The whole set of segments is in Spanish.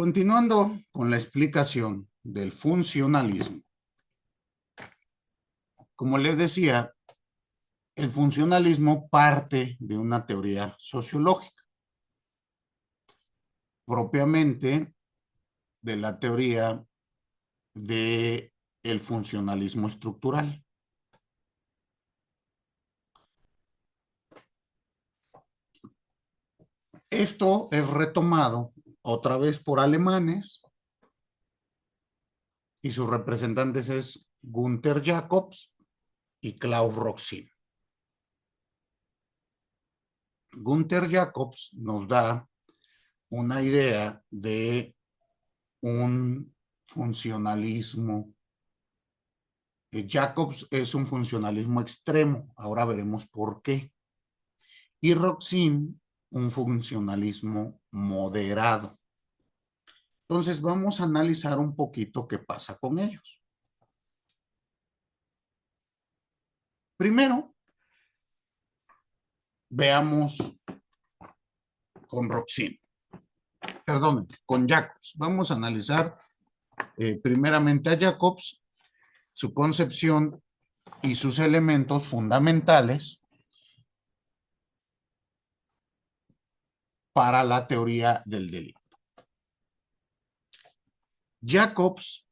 Continuando con la explicación del funcionalismo. Como les decía, el funcionalismo parte de una teoría sociológica, propiamente de la teoría del funcionalismo estructural. Esto es retomado otra vez por alemanes y sus representantes es Günther Jacobs y Klaus Roxin. Günther Jacobs nos da una idea de un funcionalismo. Jacobs es un funcionalismo extremo, ahora veremos por qué. Y Roxin, un funcionalismo moderado. Entonces vamos a analizar un poquito qué pasa con ellos. Primero, veamos con Roxin. Perdón, con Jacobs. Vamos a analizar primeramente a Jacobs, su concepción y sus elementos fundamentales para la teoría del delito. Jacobs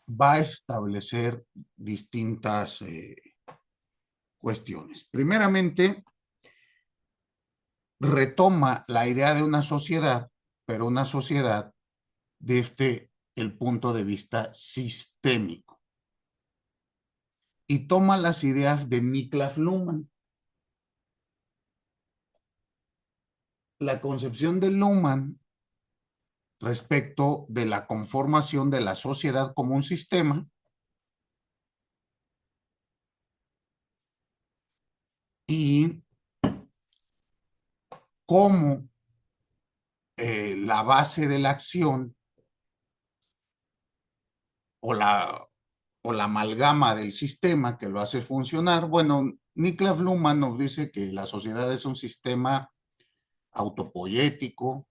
va a establecer distintas cuestiones. Primeramente, retoma la idea de una sociedad, pero una sociedad desde el punto de vista sistémico. Y toma las ideas de Niklas Luhmann. La concepción de Luhmann respecto de la conformación de la sociedad como un sistema y cómo la base de la acción o la amalgama del sistema que lo hace funcionar. Bueno, Niklas Luhmann nos dice que la sociedad es un sistema autopoético,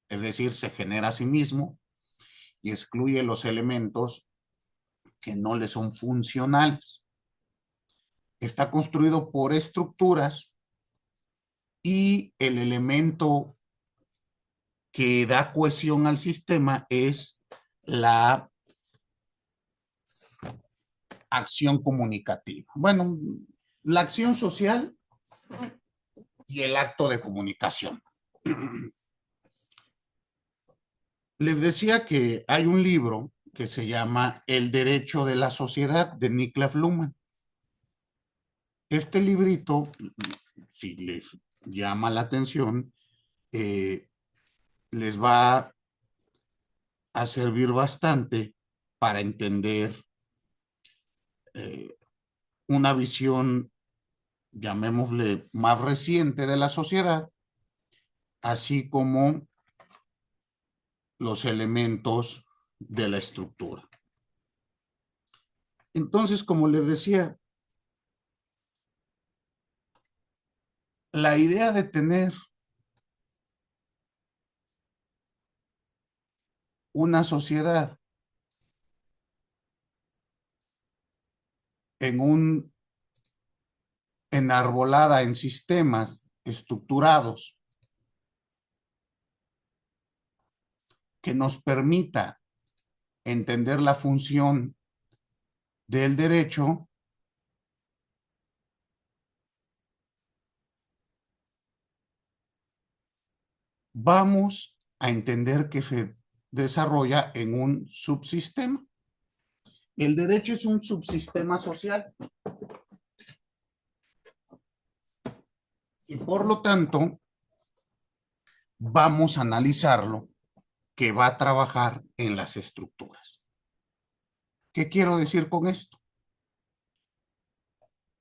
es decir, se genera a sí mismo y excluye los elementos que no le son funcionales. Está construido por estructuras y el elemento que da cohesión al sistema es la acción comunicativa. Bueno, la acción social y el acto de comunicación. Les decía que hay un libro que se llama El derecho de la sociedad de Niklas Luhmann. Este librito, si les llama la atención, les va a servir bastante para entender una visión, llamémosle, más reciente de la sociedad, así como los elementos de la estructura. Entonces, como les decía, la idea de tener una sociedad enarbolada en sistemas estructurados que nos permita entender la función del derecho, vamos a entender que se desarrolla en un subsistema. El derecho es un subsistema social y por lo tanto vamos a analizarlo, que va a trabajar en las estructuras. ¿Qué quiero decir con esto?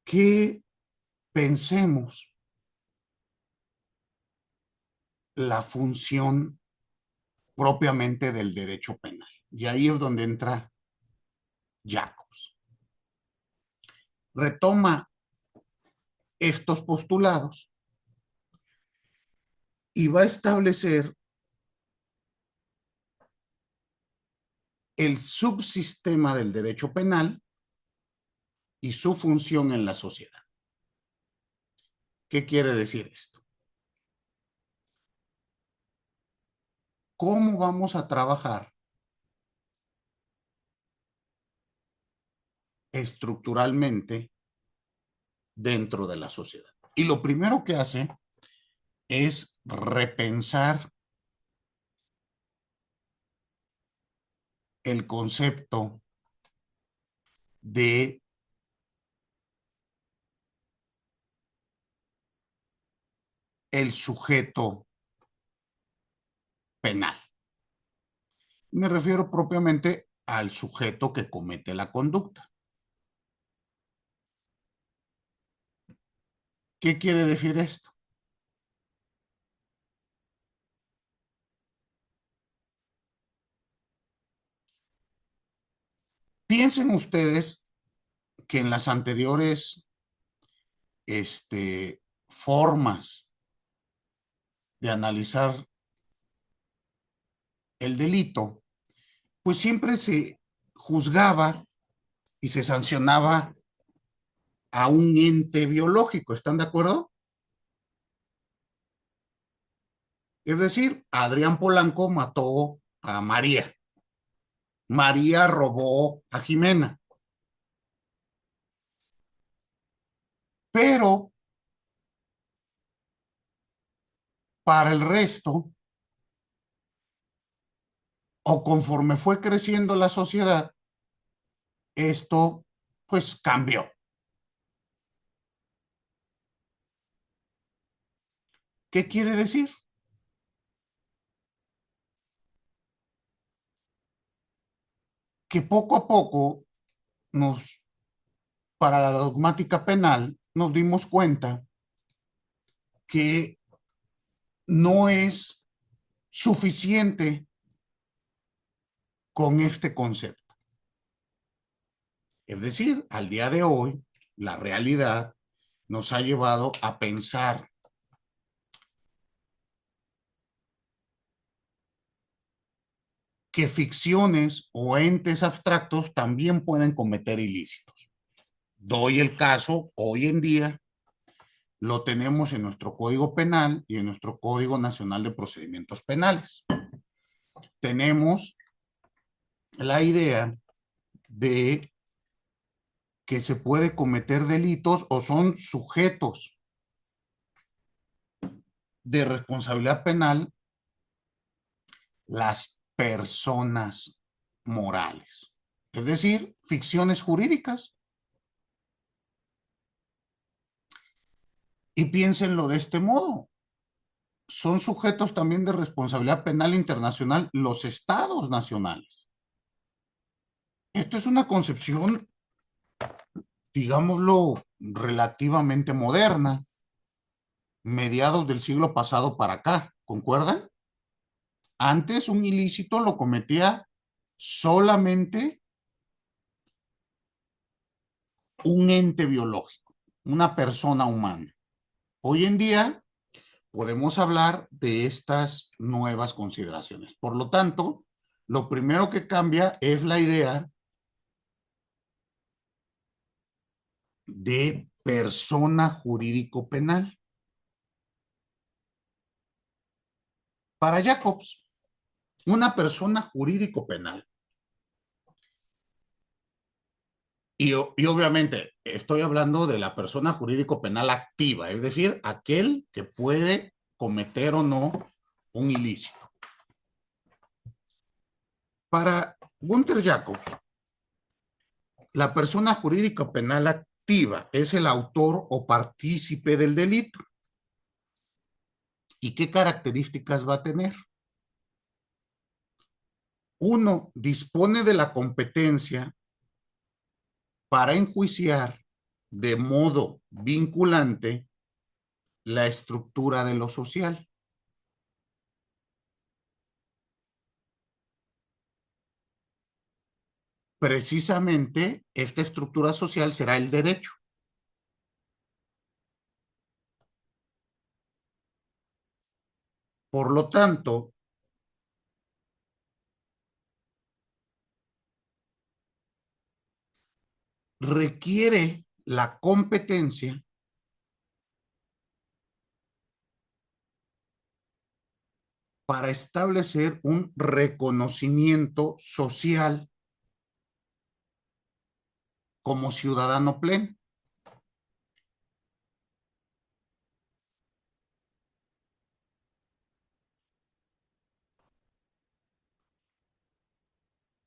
Que pensemos la función propiamente del derecho penal. Y ahí es donde entra Jacobs. Retoma estos postulados y va a establecer el subsistema del derecho penal y su función en la sociedad. ¿Qué quiere decir esto? ¿Cómo vamos a trabajar estructuralmente dentro de la sociedad? Y lo primero que hace es repensar el concepto de el sujeto penal. Me refiero propiamente al sujeto que comete la conducta. ¿Qué quiere decir esto? Piensen ustedes que en las anteriores formas de analizar el delito, pues siempre se juzgaba y se sancionaba a un ente biológico. ¿Están de acuerdo? Es decir, Adrián Polanco mató a María. María robó a Jimena. Pero para el resto, o conforme fue creciendo la sociedad, esto pues cambió. ¿Qué quiere decir? Que poco a poco nos, para la dogmática penal, nos dimos cuenta que no es suficiente con este concepto. Es decir, al día de hoy, la realidad nos ha llevado a pensar que ficciones o entes abstractos también pueden cometer ilícitos. Doy el caso, hoy en día lo tenemos en nuestro Código Penal y en nuestro Código Nacional de Procedimientos Penales. Tenemos la idea de que se puede cometer delitos o son sujetos de responsabilidad penal las personas morales, es decir, ficciones jurídicas. Y piénsenlo de este modo, son sujetos también de responsabilidad penal internacional los estados nacionales. Esto es una concepción, digámoslo, relativamente moderna, mediados del siglo pasado para acá, ¿concuerdan? Antes un ilícito lo cometía solamente un ente biológico, una persona humana. Hoy en día podemos hablar de estas nuevas consideraciones. Por lo tanto, lo primero que cambia es la idea de persona jurídico penal. Para Jacobs, una persona jurídico penal. Y obviamente estoy hablando de la persona jurídico penal activa, es decir, aquel que puede cometer o no un ilícito. Para Gunther Jacobs, la persona jurídica penal activa es el autor o partícipe del delito. ¿Y qué características va a tener? Uno, dispone de la competencia para enjuiciar de modo vinculante la estructura de lo social. Precisamente esta estructura social será el derecho. Por lo tanto, requiere la competencia para establecer un reconocimiento social como ciudadano pleno.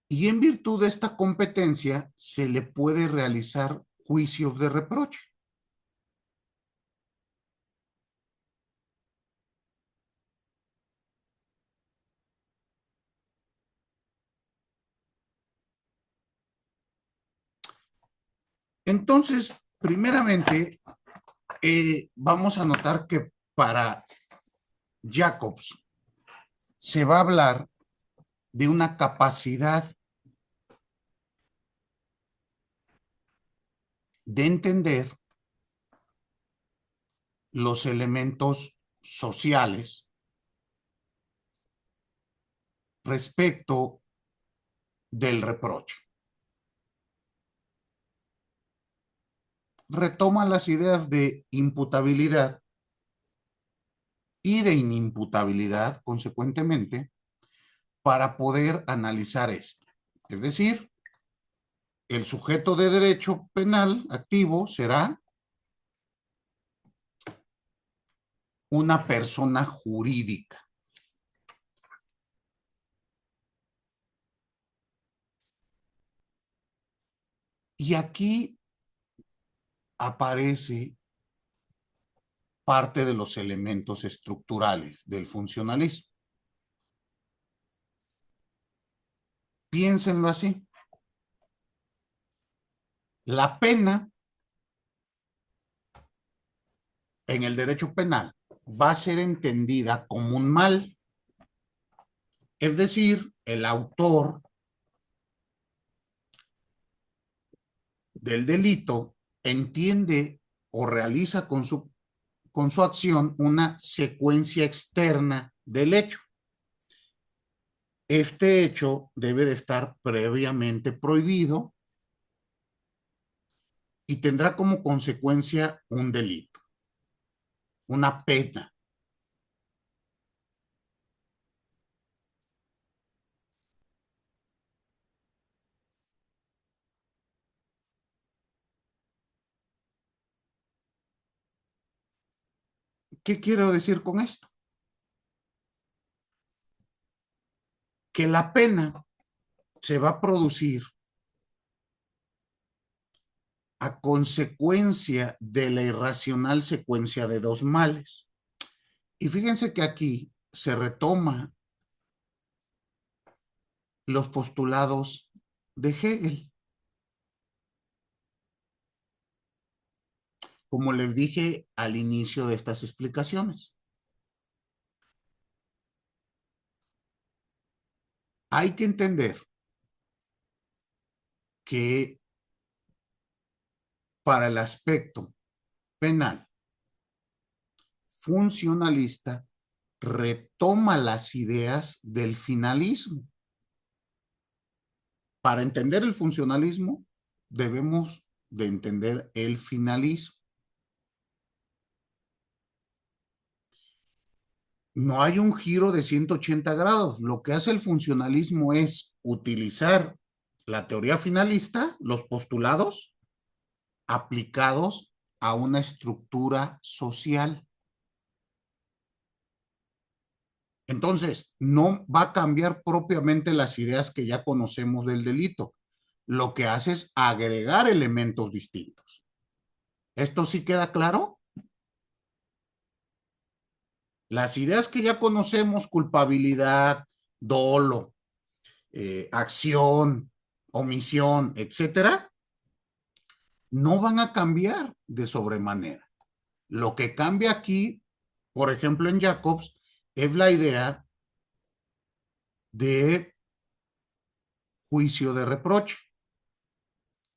Y en virtud de esta competencia se le puede realizar juicios de reproche. Entonces, primeramente, vamos a notar que para Jacobs se va a hablar de una capacidad de entender los elementos sociales respecto del reproche. Retoma las ideas de imputabilidad y de inimputabilidad, consecuentemente, para poder analizar esto. Es decir, el sujeto de derecho penal activo será una persona jurídica. Y aquí aparece parte de los elementos estructurales del funcionalismo. Piénsenlo así. La pena en el derecho penal va a ser entendida como un mal. Es decir, el autor del delito entiende o realiza con su acción una secuencia externa del hecho. Este hecho debe de estar previamente prohibido y tendrá como consecuencia un delito, una pena. ¿Qué quiero decir con esto? Que la pena se va a producir a consecuencia de la irracional secuencia de dos males. Y fíjense que aquí se retoma los postulados de Hegel. Como les dije al inicio de estas explicaciones, hay que entender que para el aspecto penal funcionalista retoma las ideas del finalismo. Para entender el funcionalismo debemos de entender el finalismo. No hay un giro de 180 grados. Lo que hace el funcionalismo es utilizar la teoría finalista, los postulados, aplicados a una estructura social. Entonces, no va a cambiar propiamente las ideas que ya conocemos del delito. Lo que hace es agregar elementos distintos. ¿Esto sí queda claro? Las ideas que ya conocemos, culpabilidad, dolo, acción, omisión, etcétera, no van a cambiar de sobremanera. Lo que cambia aquí, por ejemplo, en Jacobs, es la idea de juicio de reproche.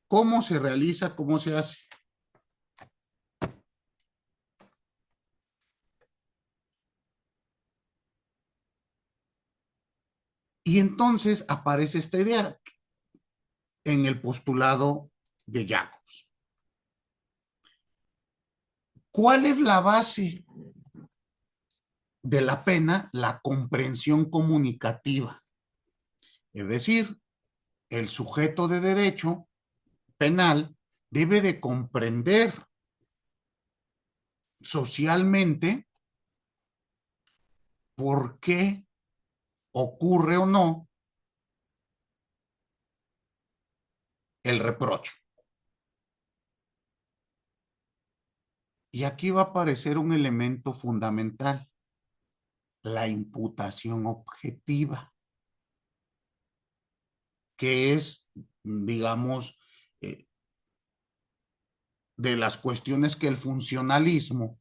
¿Cómo se realiza? ¿Cómo se hace? Y entonces aparece esta idea en el postulado de Jacobs. ¿Cuál es la base de la pena? La comprensión comunicativa. Es decir, el sujeto de derecho penal debe de comprender socialmente por qué ocurre o no el reproche. Y aquí va a aparecer un elemento fundamental, la imputación objetiva, que es, digamos, de las cuestiones que el funcionalismo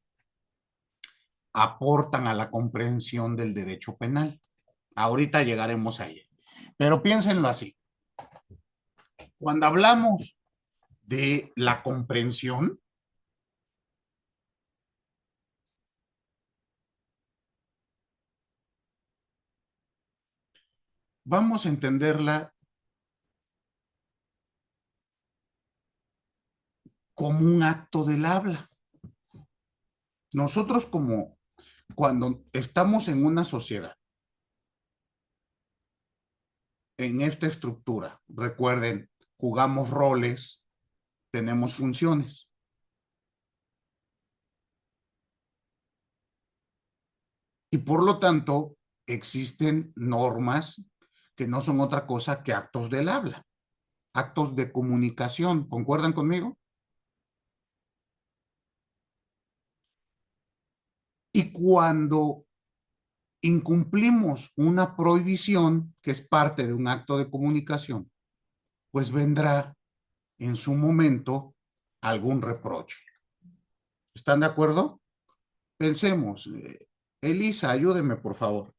aportan a la comprensión del derecho penal. Ahorita llegaremos a ello. Pero piénsenlo así. Cuando hablamos de la comprensión, vamos a entenderla como un acto del habla. Nosotros como cuando estamos en una sociedad, en esta estructura, recuerden, jugamos roles, tenemos funciones. Y por lo tanto, existen normas que no son otra cosa que actos del habla, actos de comunicación. ¿Concuerdan conmigo? Y cuando incumplimos una prohibición, que es parte de un acto de comunicación, pues vendrá en su momento algún reproche. ¿Están de acuerdo? Pensemos. Elisa, ayúdeme, por favor.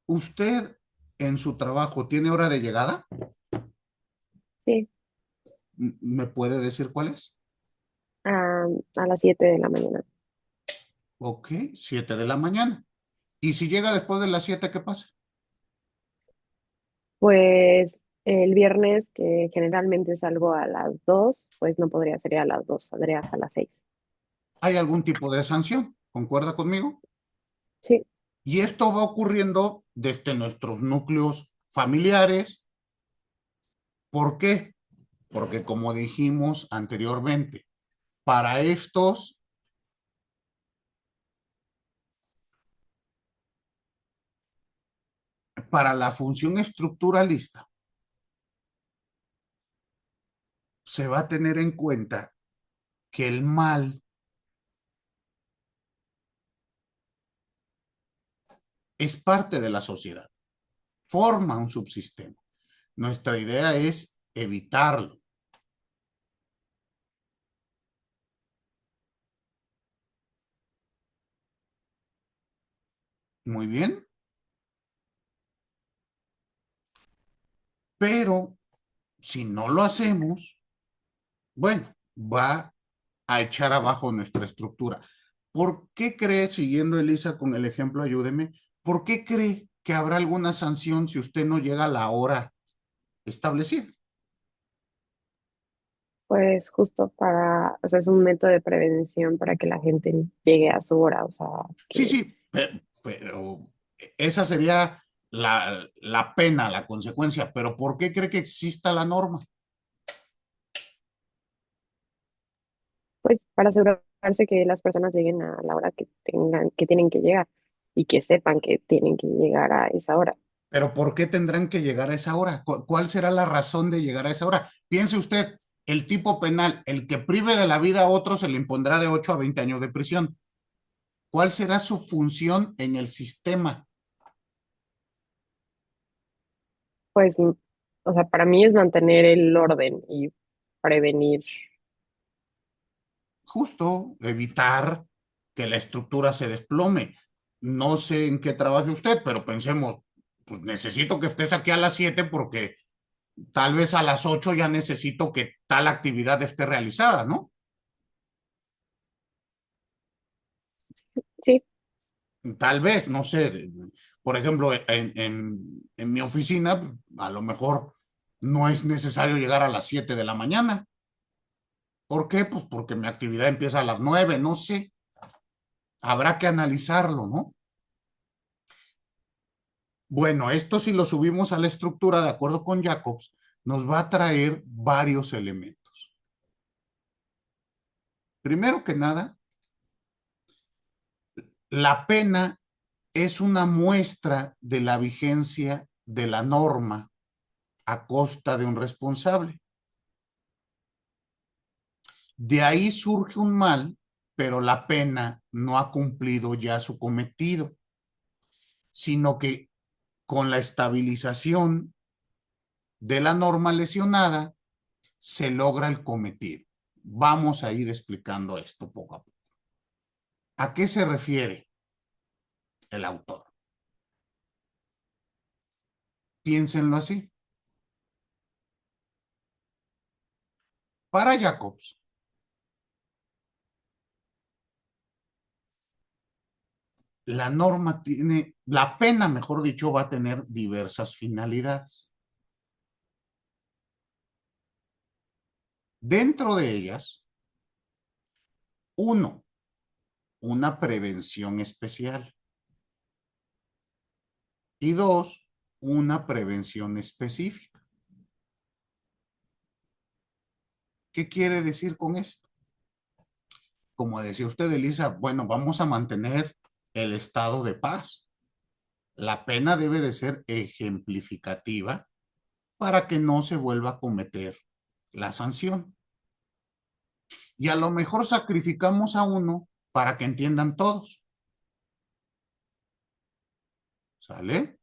¿Usted en su trabajo tiene hora de llegada? Sí, ¿Me puede decir cuál es? a, a las 7 de la mañana. Ok, 7 de la mañana. ¿Y si llega después de las 7, qué pasa? Pues el viernes, que generalmente salgo a las 2, pues no podría ser a las 2, saldría hasta las 6. ¿Hay algún tipo de sanción? ¿Concuerda conmigo? Sí, Y esto va ocurriendo desde nuestros núcleos familiares. ¿Por qué? Porque como dijimos anteriormente, para estos, para la función estructuralista, se va a tener en cuenta que el mal es parte de la sociedad, forma un subsistema. Nuestra idea es evitarlo. Muy bien, pero si no lo hacemos, bueno, va a echar abajo nuestra estructura. ¿Por qué cree, siguiendo Elisa con el ejemplo, ayúdeme, por qué cree que habrá alguna sanción si usted no llega a la hora establecida? pues justo para, o sea, es un método de prevención para que la gente llegue a su hora, o sea, Sí, que sí, pero esa sería la pena, la consecuencia, pero ¿por qué cree que exista la norma? pues para asegurarse que las personas lleguen a la hora que tengan, que tienen que llegar y que sepan que tienen que llegar a esa hora. Pero ¿por qué tendrán que llegar a esa hora? ¿Cuál será la razón de llegar a esa hora? Piense usted, el tipo penal, el que prive de la vida a otro se le impondrá de 8 a 20 años de prisión. ¿Cuál será su función en el sistema? Pues, o sea, para mí es mantener el orden y prevenir. Justo evitar que la estructura se desplome. No sé en qué trabaje usted, pero pensemos, pues necesito que estés aquí a las 7 porque tal vez a las 8 ya necesito que tal actividad esté realizada, ¿no? Sí, Tal vez, no sé, por ejemplo, en mi oficina, pues, a lo mejor No es necesario llegar a las 7 de la mañana. ¿Por qué? Pues porque mi actividad empieza a las 9, no sé. Habrá que analizarlo, ¿no? Bueno, esto si lo subimos a la estructura de acuerdo con Jacobs, nos va a traer varios elementos. Primero que nada, la pena es una muestra de la vigencia de la norma a costa de un responsable. De ahí surge un mal, pero la pena no ha cumplido ya su cometido, sino que con la estabilización de la norma lesionada se logra el cometido. Vamos a ir explicando esto poco a poco. ¿A qué se refiere el autor? Piénsenlo así. Para Jacobs, la norma tiene, la pena, mejor dicho, va a tener diversas finalidades. Dentro de ellas, uno, una prevención especial. Y dos, una prevención específica. ¿Qué quiere decir con esto? Como decía usted, Elisa, bueno, vamos a mantener el estado de paz. La pena debe de ser ejemplificativa para que no se vuelva a cometer la sanción. Y a lo mejor sacrificamos a uno para que entiendan todos. ¿Sale?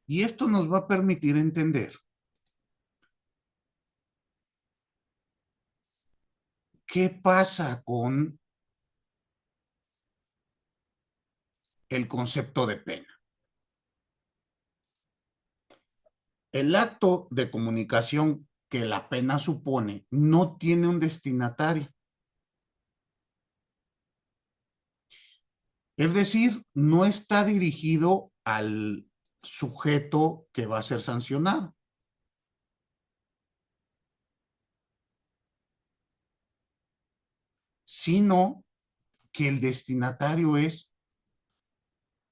Y esto nos va a permitir entender qué pasa con el concepto de pena. El acto de comunicación que la pena supone no tiene un destinatario. Es decir, no está dirigido al sujeto que va a ser sancionado, sino que el destinatario es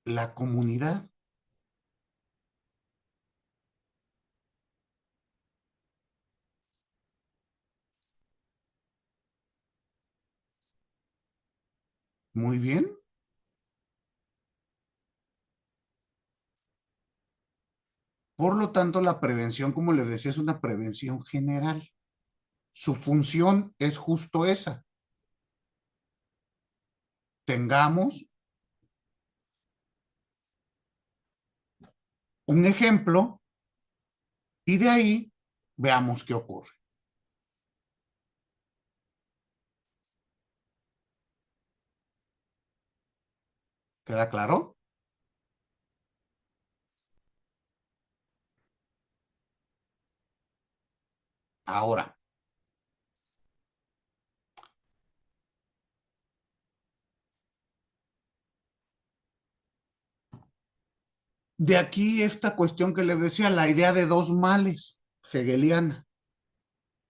la comunidad. Muy bien. Por lo tanto, la prevención, como les decía, es una prevención general. Su función es justo esa. Tengamos un ejemplo y de ahí veamos qué ocurre. ¿Queda claro? Ahora, de aquí esta cuestión que les decía, la idea de dos males hegeliana.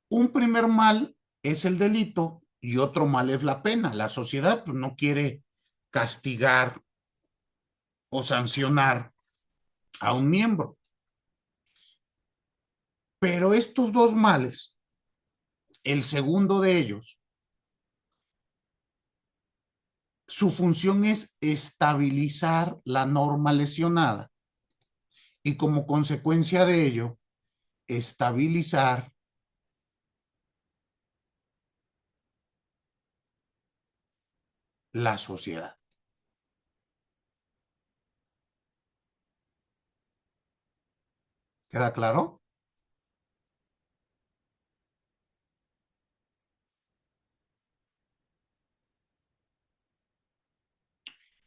Un primer mal es el delito y otro mal es la pena. La sociedad pues, no quiere castigar o sancionar a un miembro. Pero estos dos males, el segundo de ellos, su función es estabilizar la norma lesionada y como consecuencia de ello, estabilizar la sociedad. ¿Queda claro?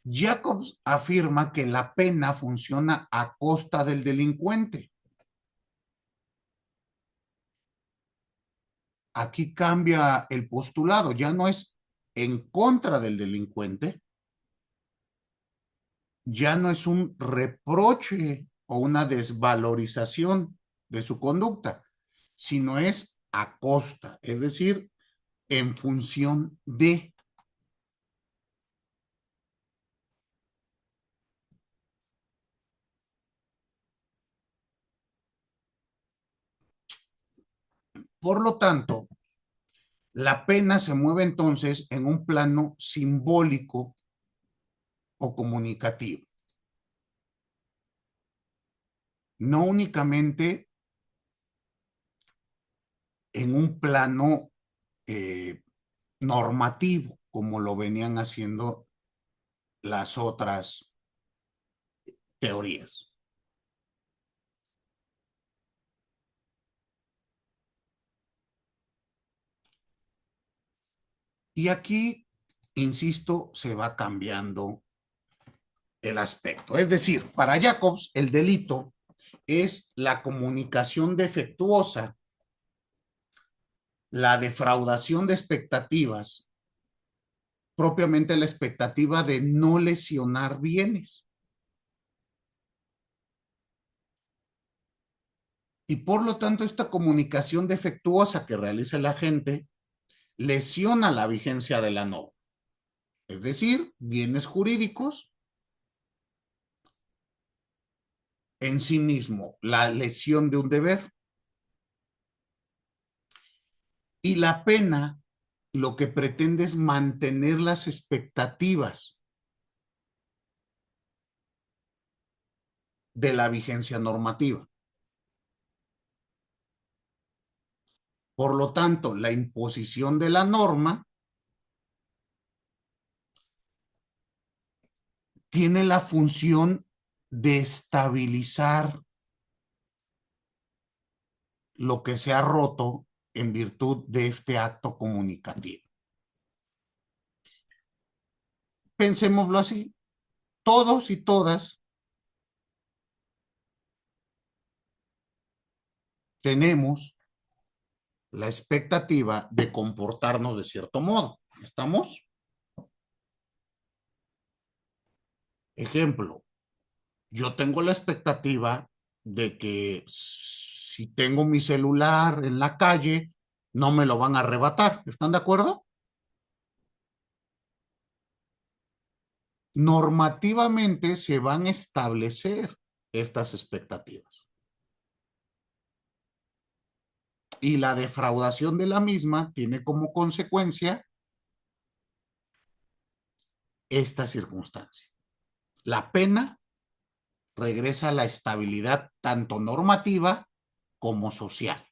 Jacobs afirma que la pena funciona a costa del delincuente. aquí cambia el postulado, ya no es en contra del delincuente, ya no es un reproche o una desvalorización de su conducta, sino es a costa, es decir, en función de. Por lo tanto, la pena se mueve entonces en un plano simbólico o comunicativo, no únicamente en un plano eh, normativo, como lo venían haciendo las otras teorías. Y aquí, insisto, se va cambiando el aspecto. Es decir, para Jacobs, el delito es la comunicación defectuosa, la defraudación de expectativas, propiamente la expectativa de no lesionar bienes. Y por lo tanto, esta comunicación defectuosa que realiza el agente lesiona la vigencia de la norma. Es decir, bienes jurídicos en sí mismo, la lesión de un deber. Y la pena lo que pretende es mantener las expectativas de la vigencia normativa. Por lo tanto, la imposición de la norma tiene la función de estabilizar lo que se ha roto en virtud de este acto comunicativo. Pensémoslo así, todos y todas tenemos la expectativa de comportarnos de cierto modo. ¿Estamos? Ejemplo, yo tengo la expectativa de que si tengo mi celular en la calle, no me lo van a arrebatar. ¿Están de acuerdo? Normativamente se van a establecer estas expectativas. Y la defraudación de la misma tiene como consecuencia esta circunstancia. La pena regresa a la estabilidad tanto normativa como social.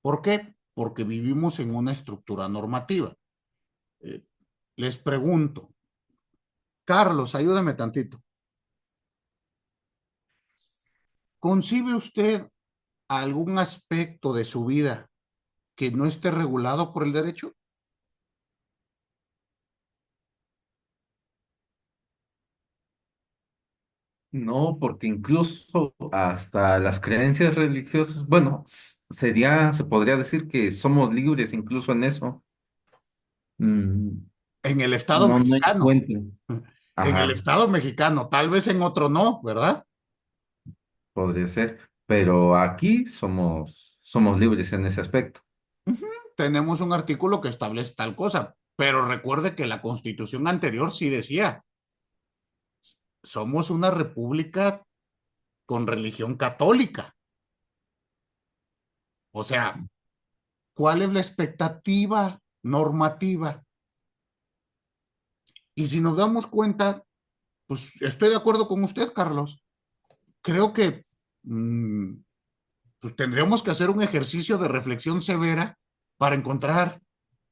¿Por qué? Porque vivimos en una estructura normativa. Les pregunto, Carlos, ayúdame tantito. ¿Concibe usted algún aspecto de su vida que no esté regulado por el derecho? No, porque incluso hasta las creencias religiosas, bueno, sería, se podría decir que somos libres incluso en eso. Mm, En el Estado no, no mexicano. encuentro. En el Ajá, Estado mexicano, tal vez en otro no, ¿verdad? podría ser. Pero aquí somos libres en ese aspecto. Tenemos un artículo que establece tal cosa, pero recuerde que la constitución anterior sí decía, somos una república con religión católica. O sea, ¿cuál es la expectativa normativa? Y si nos damos cuenta, pues estoy de acuerdo con usted, Carlos. Creo que pues tendríamos que hacer un ejercicio de reflexión severa para encontrar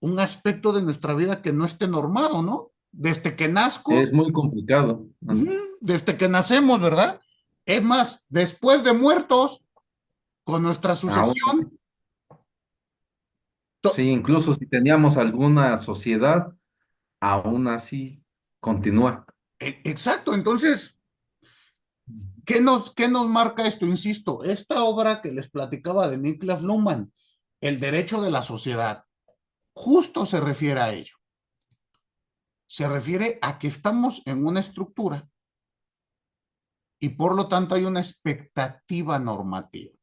un aspecto de nuestra vida que no esté normado, ¿no? Desde que nazco, Es muy complicado. Ajá. desde que nacemos, ¿verdad? Es más, después de muertos, con nuestra Aún, sucesión. sí, incluso si teníamos alguna sociedad, aún así continúa. Exacto, entonces, ¿qué nos marca esto? Insisto, esta obra que les platicaba de Niklas Luhmann, el derecho de la sociedad justo se refiere a ello. Se refiere a que estamos en una estructura y por lo tanto hay una expectativa normativa.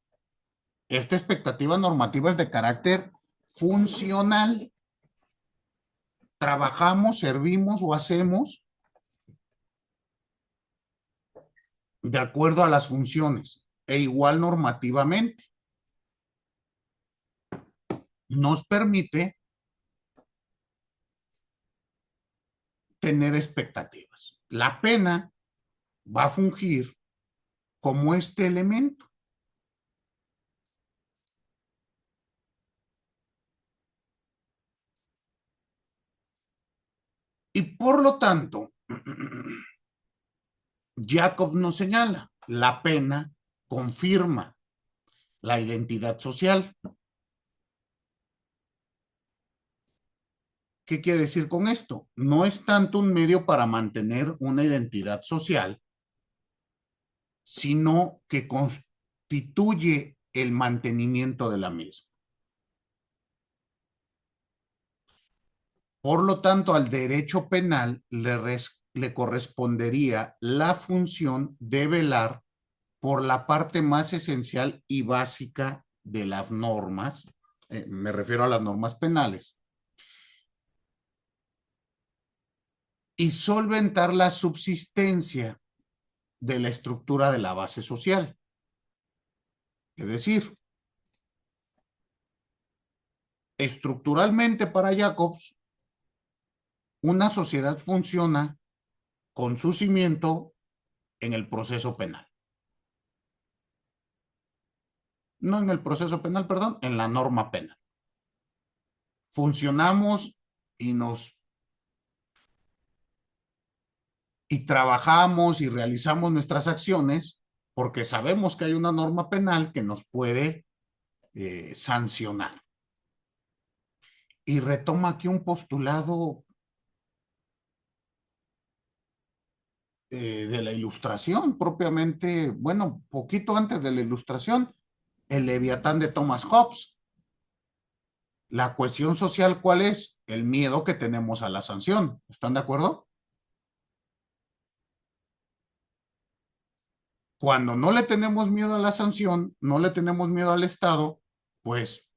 Esta expectativa normativa es de carácter funcional. Trabajamos, servimos o hacemos de acuerdo a las funciones e igual normativamente. Nos permite tener expectativas. La pena va a fungir como este elemento. Y por lo tanto, Jacob nos señala, la pena confirma la identidad social. ¿Qué quiere decir con esto? No es tanto un medio para mantener una identidad social, sino que constituye el mantenimiento de la misma. Por lo tanto, al derecho penal le correspondería la función de velar por la parte más esencial y básica de las normas, me refiero a las normas penales, y solventar la subsistencia de la estructura de la base social. Es decir, estructuralmente para Jacobs, una sociedad funciona con su cimiento en el proceso penal. No en el proceso penal, perdón, en la norma penal. Funcionamos y trabajamos y realizamos nuestras acciones porque sabemos que hay una norma penal que nos puede sancionar. Y retoma aquí un postulado de la Ilustración, propiamente, bueno, poquito antes de la Ilustración, el Leviatán de Thomas Hobbes. La cohesión social, ¿cuál es? El miedo que tenemos a la sanción. ¿Están de acuerdo? Cuando no le tenemos miedo a la sanción, no le tenemos miedo al Estado, pues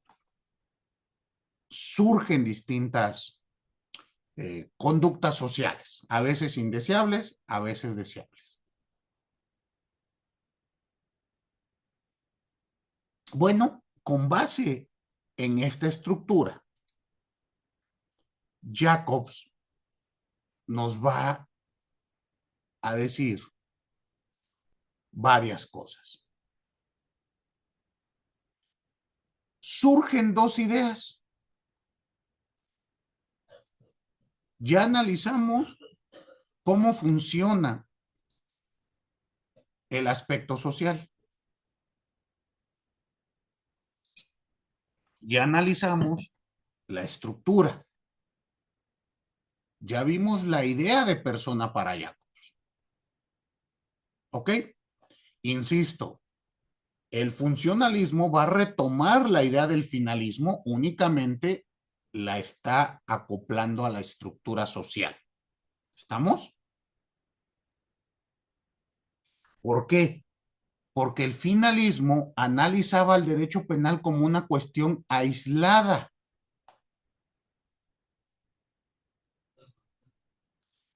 surgen distintas conductas sociales, a veces indeseables, a veces deseables. Bueno, con base en esta estructura, Jacobs nos va a decir varias cosas. Surgen dos ideas. Ya analizamos cómo funciona el aspecto social. Ya analizamos la estructura. Ya vimos la idea de persona para Jacobs. ¿Ok? Insisto, el funcionalismo va a retomar la idea del finalismo, únicamente la está acoplando a la estructura social. ¿Estamos? ¿Por qué? Porque el finalismo analizaba el derecho penal como una cuestión aislada.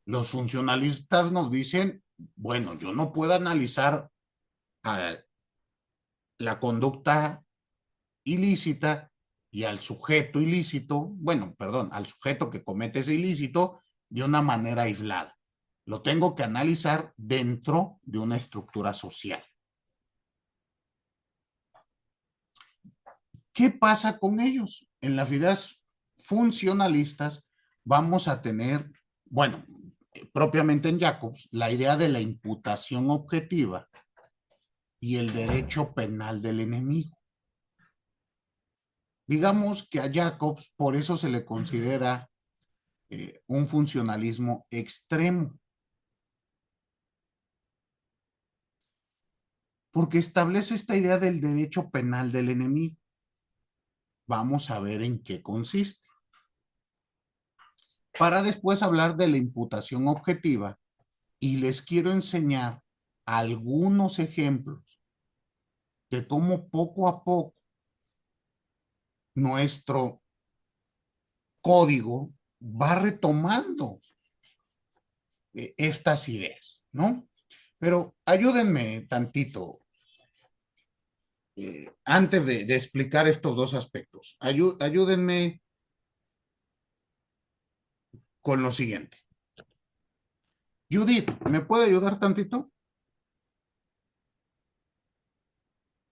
Los funcionalistas nos dicen, bueno, yo no puedo analizar la conducta ilícita y al sujeto ilícito, bueno, perdón, al sujeto que comete ese ilícito de una manera aislada. Lo tengo que analizar dentro de una estructura social. ¿Qué pasa con ellos? En las ideas funcionalistas vamos a tener, bueno, propiamente en Jacobs, la idea de la imputación objetiva y el derecho penal del enemigo. Digamos que a Jacobs por eso se le considera un funcionalismo extremo, porque establece esta idea del derecho penal del enemigo. vamos a ver en qué consiste. Para después hablar de la imputación objetiva, y les quiero enseñar algunos ejemplos de cómo poco a poco nuestro código va retomando estas ideas, ¿no? Pero ayúdenme tantito, antes de explicar estos dos aspectos, ayúdenme con lo siguiente. Judith, ¿me puede ayudar tantito?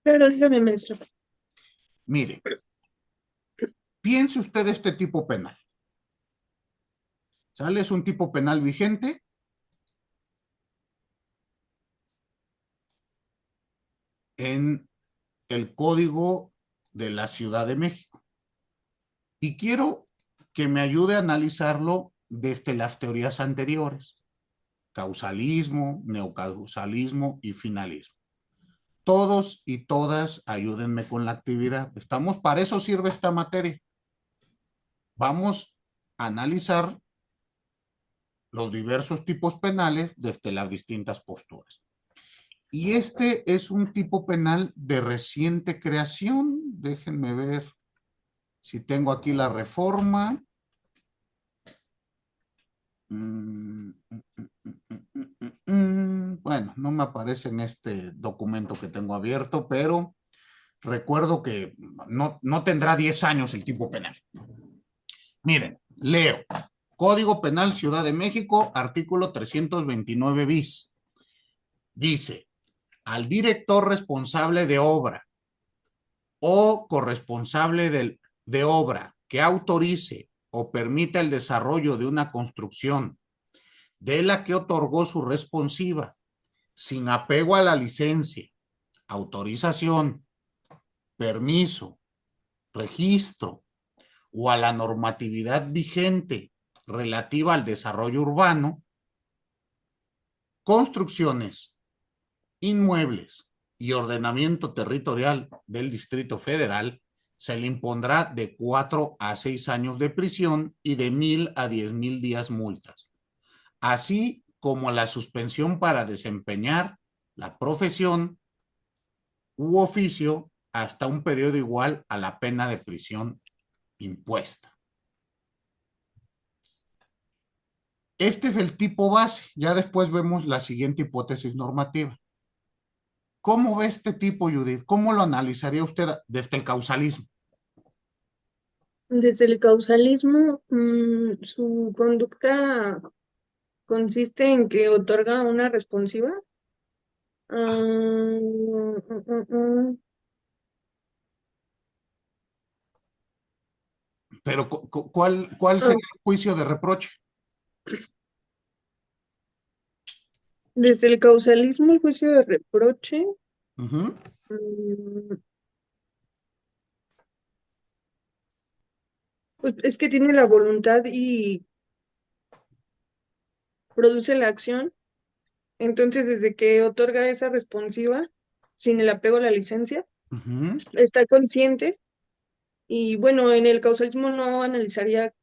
Claro, dígame, maestro. Mire, piense usted este tipo penal. ¿Sale? Es un tipo penal vigente. En el Código de la Ciudad de México. Y quiero que me ayude a analizarlo desde las teorías anteriores. Causalismo, neocausalismo y finalismo. Todos y todas ayúdenme con la actividad. Estamos, para eso sirve esta materia. Vamos a analizar los diversos tipos penales desde las distintas posturas. Y este es un tipo penal de reciente creación. Déjenme ver si tengo aquí la reforma. Bueno, no me aparece en este documento que tengo abierto, pero recuerdo que no tendrá 10 años el tipo penal. Miren, leo. Código Penal Ciudad de México, artículo 329 bis. Dice, al director responsable de obra o corresponsable de obra que autorice o permita el desarrollo de una construcción de la que otorgó su responsiva, sin apego a la licencia, autorización, permiso, registro o a la normatividad vigente relativa al desarrollo urbano, construcciones, inmuebles y ordenamiento territorial del Distrito Federal, se le impondrá de 4 a 6 años de prisión y de 1,000 a 10,000 días multas, así como la suspensión para desempeñar la profesión u oficio hasta un periodo igual a la pena de prisión impuesta. Este es el tipo base. Ya después vemos la siguiente hipótesis normativa. ¿Cómo ve este tipo, Judith? ¿Cómo lo analizaría usted desde el causalismo? Desde el causalismo, su conducta consiste en que otorga una responsiva. Mm, mm, mm, mm. Pero ¿cuál Ah, sería el juicio de reproche? Desde el causalismo y juicio de reproche, Ujú. mm, pues es que tiene la voluntad y produce la acción. Entonces, desde que otorga esa responsiva, sin el apego a la licencia, Ujú. está consciente. Y bueno, en el causalismo no analizaría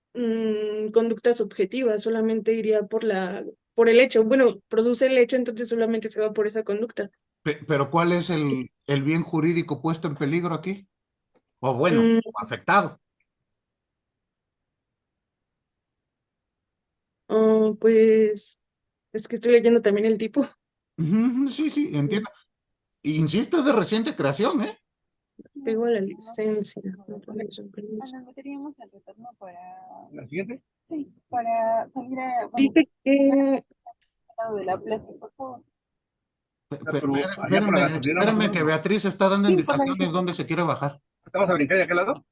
conductas objetivas, solamente iría por el hecho. Bueno, produce el hecho, entonces solamente se va por esa conducta. Pero ¿cuál es el bien jurídico puesto en peligro aquí? O bueno, Mm, afectado. pues es que estoy leyendo también el tipo. Ujú, sí, sí, entiendo. Insisto, es de reciente creación, ¿eh? Apego a la licencia. Ana, ¿no teníamos el retorno para la siguiente? Sí, para salir a, bueno, Dice que al lado de la plaza, por favor. Pero allá por la Espérenme, gasolina más o espérenme que menos. Beatriz está dando Sí, por la indicaciones izquierda. dónde se quiere bajar. ¿Te vas a brincar de aquel lado?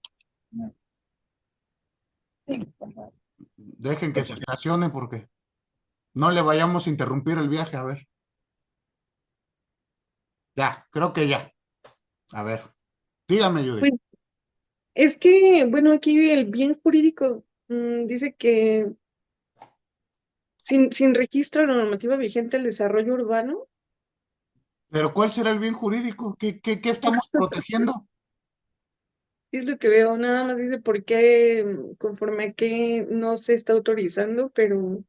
Sí, por favor. Dejen que se estacione porque no le vayamos a interrumpir el viaje. A ver. Ya, creo que ya. A ver. Dígame, Judith. pues, es que, bueno, aquí el bien jurídico dice que sin registro de la normativa vigente el desarrollo urbano. Pero ¿cuál será el bien jurídico? ¿Qué estamos protegiendo? Es lo que veo, nada más dice por qué, conforme a qué no se está autorizando, pero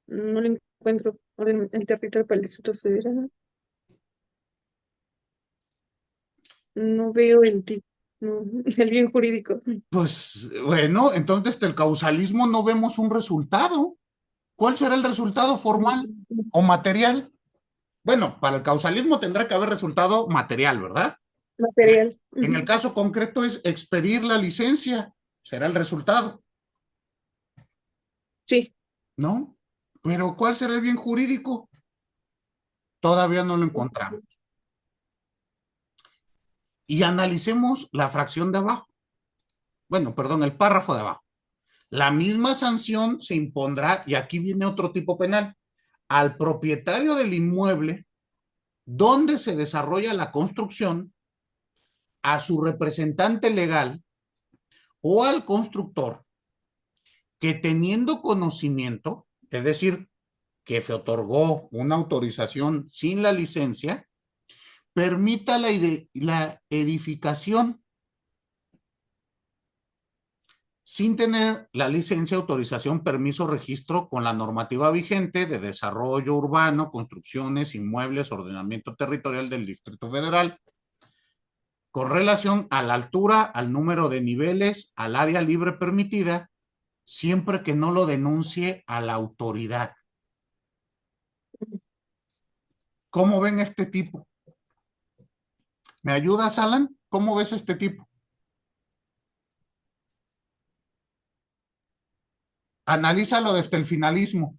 no lo encuentro el territorio para el Distrito Federal. No veo no, el bien jurídico. Pues bueno, entonces del causalismo no vemos un resultado. ¿Cuál será el resultado formal o material? Bueno, para el causalismo tendrá que haber resultado material, ¿verdad? Material. En el caso concreto es expedir la licencia, será el resultado, Sí. ¿no? Pero ¿cuál será el bien jurídico? Todavía no lo encontramos. Y analicemos la fracción de abajo. Bueno, perdón, el párrafo de abajo. La misma sanción se impondrá, y aquí viene otro tipo penal, al propietario del inmueble donde se desarrolla la construcción, a su representante legal o al constructor que teniendo conocimiento, es decir, que se otorgó una autorización sin la licencia, permita la edificación sin tener la licencia, autorización, permiso, registro con la normativa vigente de desarrollo urbano, construcciones, inmuebles, ordenamiento territorial del Distrito Federal, con relación a la altura, al número de niveles, al área libre permitida, siempre que no lo denuncie a la autoridad. ¿Cómo ven este tipo? ¿Me ayudas, Alan? ¿Cómo ves este tipo? Analízalo desde el finalismo.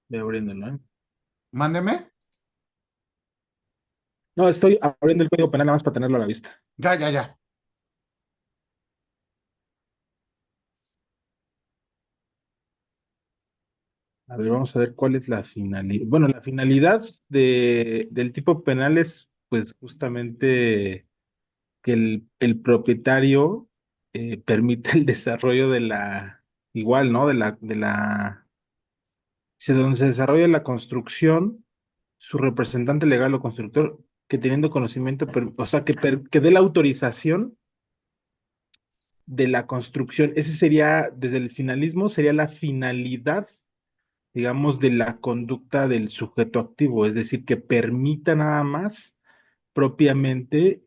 Estoy abriéndolo, ¿eh? Mándeme. No, estoy abriendo el código penal nada más para tenerlo a la vista. Ya. A ver, vamos a ver cuál es la finalidad. Bueno, la finalidad del tipo penal es, pues, justamente que el propietario permita el desarrollo igual, ¿no? Si donde se desarrolla la construcción, su representante legal o constructor, que teniendo conocimiento, o sea, que dé la autorización de la construcción. Ese sería, desde el finalismo, sería la finalidad, digamos, de la conducta del sujeto activo, es decir, que permita nada más propiamente,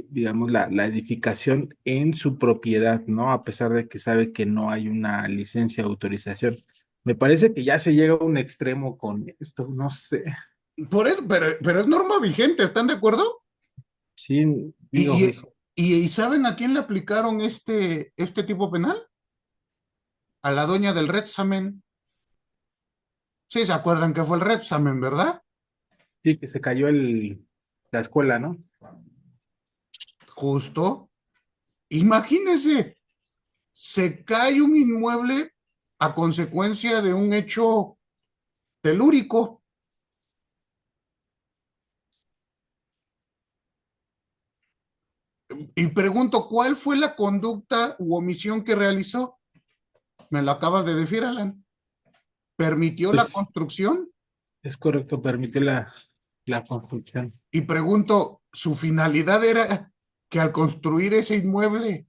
digamos, la edificación en su propiedad, ¿no? A pesar de que sabe que no hay una licencia o autorización. Me parece que ya se llega a un extremo con esto, no sé. Por eso, pero es norma vigente, ¿están de acuerdo? Sí, digo, ¿Y, y saben a quién le aplicaron este tipo penal? A la doña del Retsamen. Sí, se acuerdan que fue el Retsamen, ¿verdad? sí, que se cayó la escuela, ¿no? Justo. Imagínense, se cae un inmueble a consecuencia de un hecho telúrico. Y pregunto, ¿cuál fue la conducta u omisión que realizó? Me lo acabas de decir, Alan. ¿Permitió la Pues construcción? es correcto, permite la construcción. Y pregunto, ¿su finalidad era que al construir ese inmueble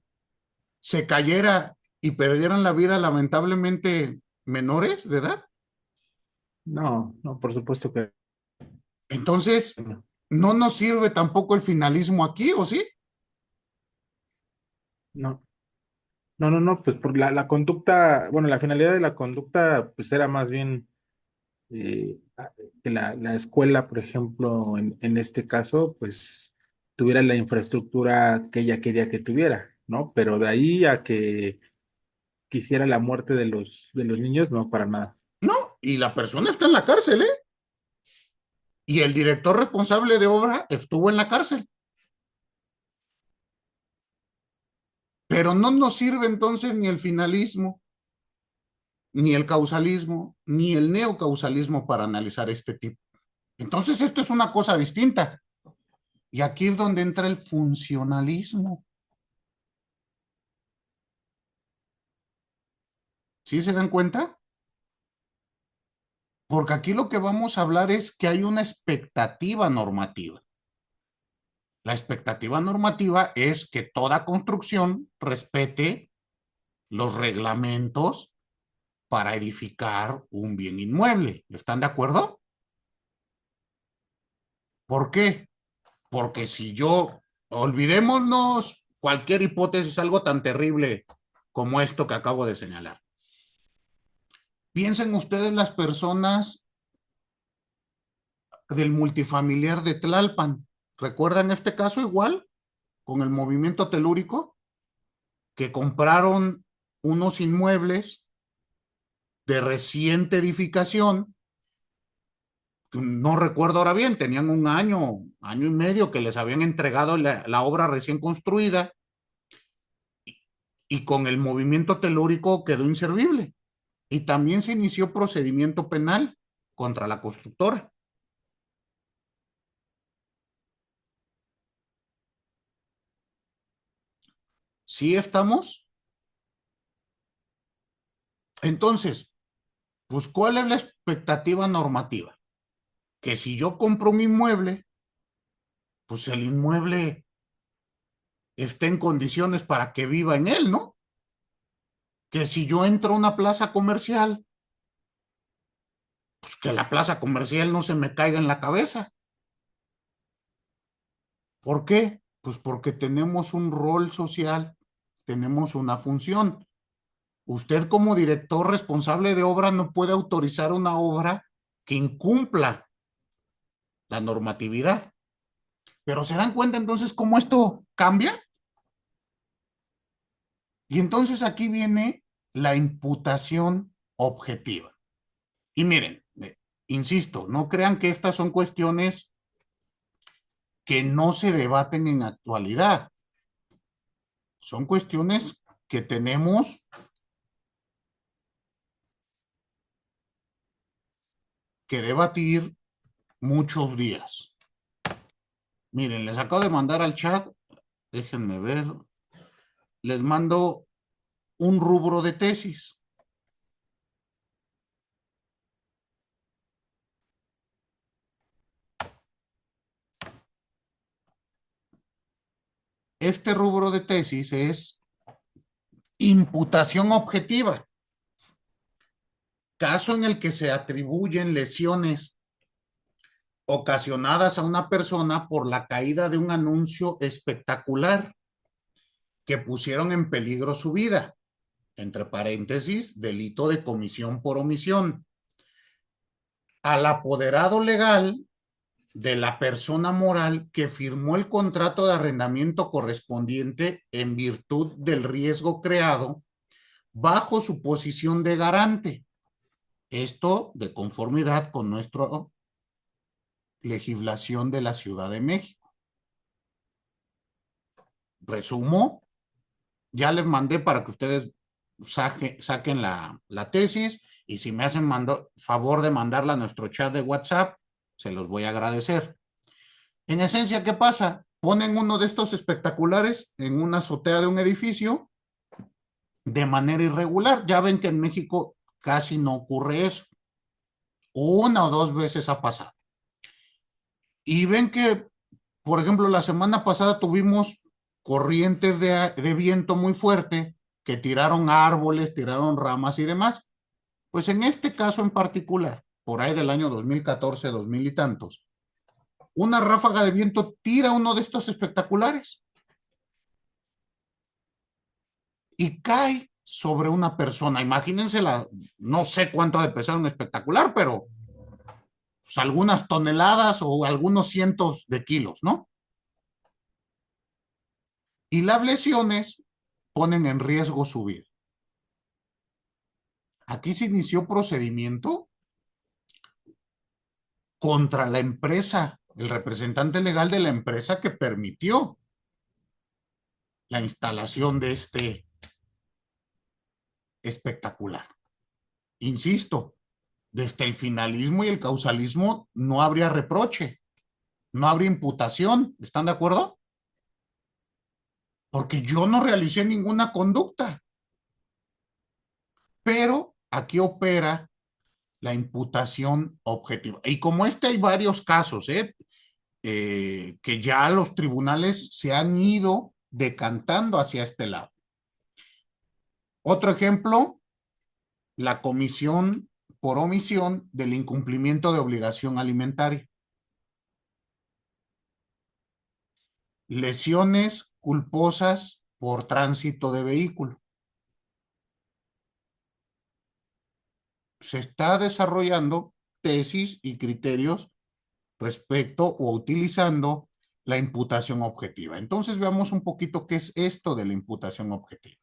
se cayera y perdieran la vida lamentablemente menores de edad? No, no, por supuesto que Entonces, no. ¿no nos sirve tampoco el finalismo aquí, o sí? No, no, pues por la conducta, bueno, la finalidad de la conducta, pues era más bien que la escuela, por ejemplo, en este caso, pues tuviera la infraestructura que ella quería que tuviera, ¿no? Pero de ahí a que quisiera la muerte de los niños, no, para nada. No, y la persona está en la cárcel, ¿eh? Y el director responsable de obra estuvo en la cárcel. Pero no nos sirve entonces ni el finalismo, ni el causalismo, ni el neocausalismo para analizar este tipo. Entonces esto es una cosa distinta. Y aquí es donde entra el funcionalismo. ¿Sí se dan cuenta? Porque aquí lo que vamos a hablar es que hay una expectativa normativa. La expectativa normativa es que toda construcción respete los reglamentos para edificar un bien inmueble. ¿Están de acuerdo? ¿Por qué? Porque si yo, olvidémonos cualquier hipótesis, algo tan terrible como esto que acabo de señalar. Piensen ustedes las personas del multifamiliar de Tlalpan. ¿Recuerdan este caso igual? Con el movimiento telúrico, que compraron unos inmuebles de reciente edificación. No recuerdo ahora bien, tenían un año y medio que les habían entregado la obra recién construida y con el movimiento telúrico quedó inservible. Y también se inició procedimiento penal contra la constructora. ¿Sí estamos? Entonces, pues, ¿cuál es la expectativa normativa? Que si yo compro un inmueble, pues el inmueble esté en condiciones para que viva en él, ¿no? Que si yo entro a una plaza comercial, pues que la plaza comercial no se me caiga en la cabeza. ¿Por qué? Pues porque tenemos un rol social, tenemos una función. Usted como director responsable de obra no puede autorizar una obra que incumpla la normatividad. Pero ¿se dan cuenta entonces cómo esto cambia? Y entonces aquí viene la imputación objetiva. Y miren, insisto, no crean que estas son cuestiones que no se debaten en actualidad. Son cuestiones que tenemos que debatir muchos días. Miren, les acabo de mandar al chat, déjenme ver, les mando un rubro de tesis. Este rubro de tesis es imputación objetiva. Caso en el que se atribuyen lesiones ocasionadas a una persona por la caída de un anuncio espectacular que pusieron en peligro su vida, entre paréntesis, delito de comisión por omisión, al apoderado legal de la persona moral que firmó el contrato de arrendamiento correspondiente en virtud del riesgo creado bajo su posición de garante. Esto de conformidad con nuestra legislación de la Ciudad de México. Resumo, ya les mandé para que ustedes saquen la tesis y si me hacen favor de mandarla a nuestro chat de WhatsApp, se los voy a agradecer. En esencia, ¿qué pasa? Ponen uno de estos espectaculares en una azotea de un edificio de manera irregular. Ya ven que en México casi no ocurre eso. Una o dos veces ha pasado. Y ven que, por ejemplo, la semana pasada tuvimos corrientes de viento muy fuerte que tiraron árboles, tiraron ramas y demás. Pues en este caso en particular, por ahí del año 2014, 2000 y tantos, una ráfaga de viento tira uno de estos espectaculares y cae sobre una persona. Imagínense no sé cuánto ha de pesar un espectacular, pero pues algunas toneladas o algunos cientos de kilos, ¿no? Y las lesiones ponen en riesgo su vida. Aquí se inició procedimiento contra la empresa, el representante legal de la empresa que permitió la instalación de este espectacular. Insisto, desde el finalismo y el causalismo no habría reproche, no habría imputación. ¿Están de acuerdo? Porque yo no realicé ninguna conducta. pero aquí opera la imputación objetiva. Y como hay varios casos, que ya los tribunales se han ido decantando hacia este lado. Otro ejemplo, la comisión por omisión del incumplimiento de obligación alimentaria. Lesiones culposas por tránsito de vehículo. Se está desarrollando tesis y criterios respecto o utilizando la imputación objetiva. Entonces veamos un poquito qué es esto de la imputación objetiva.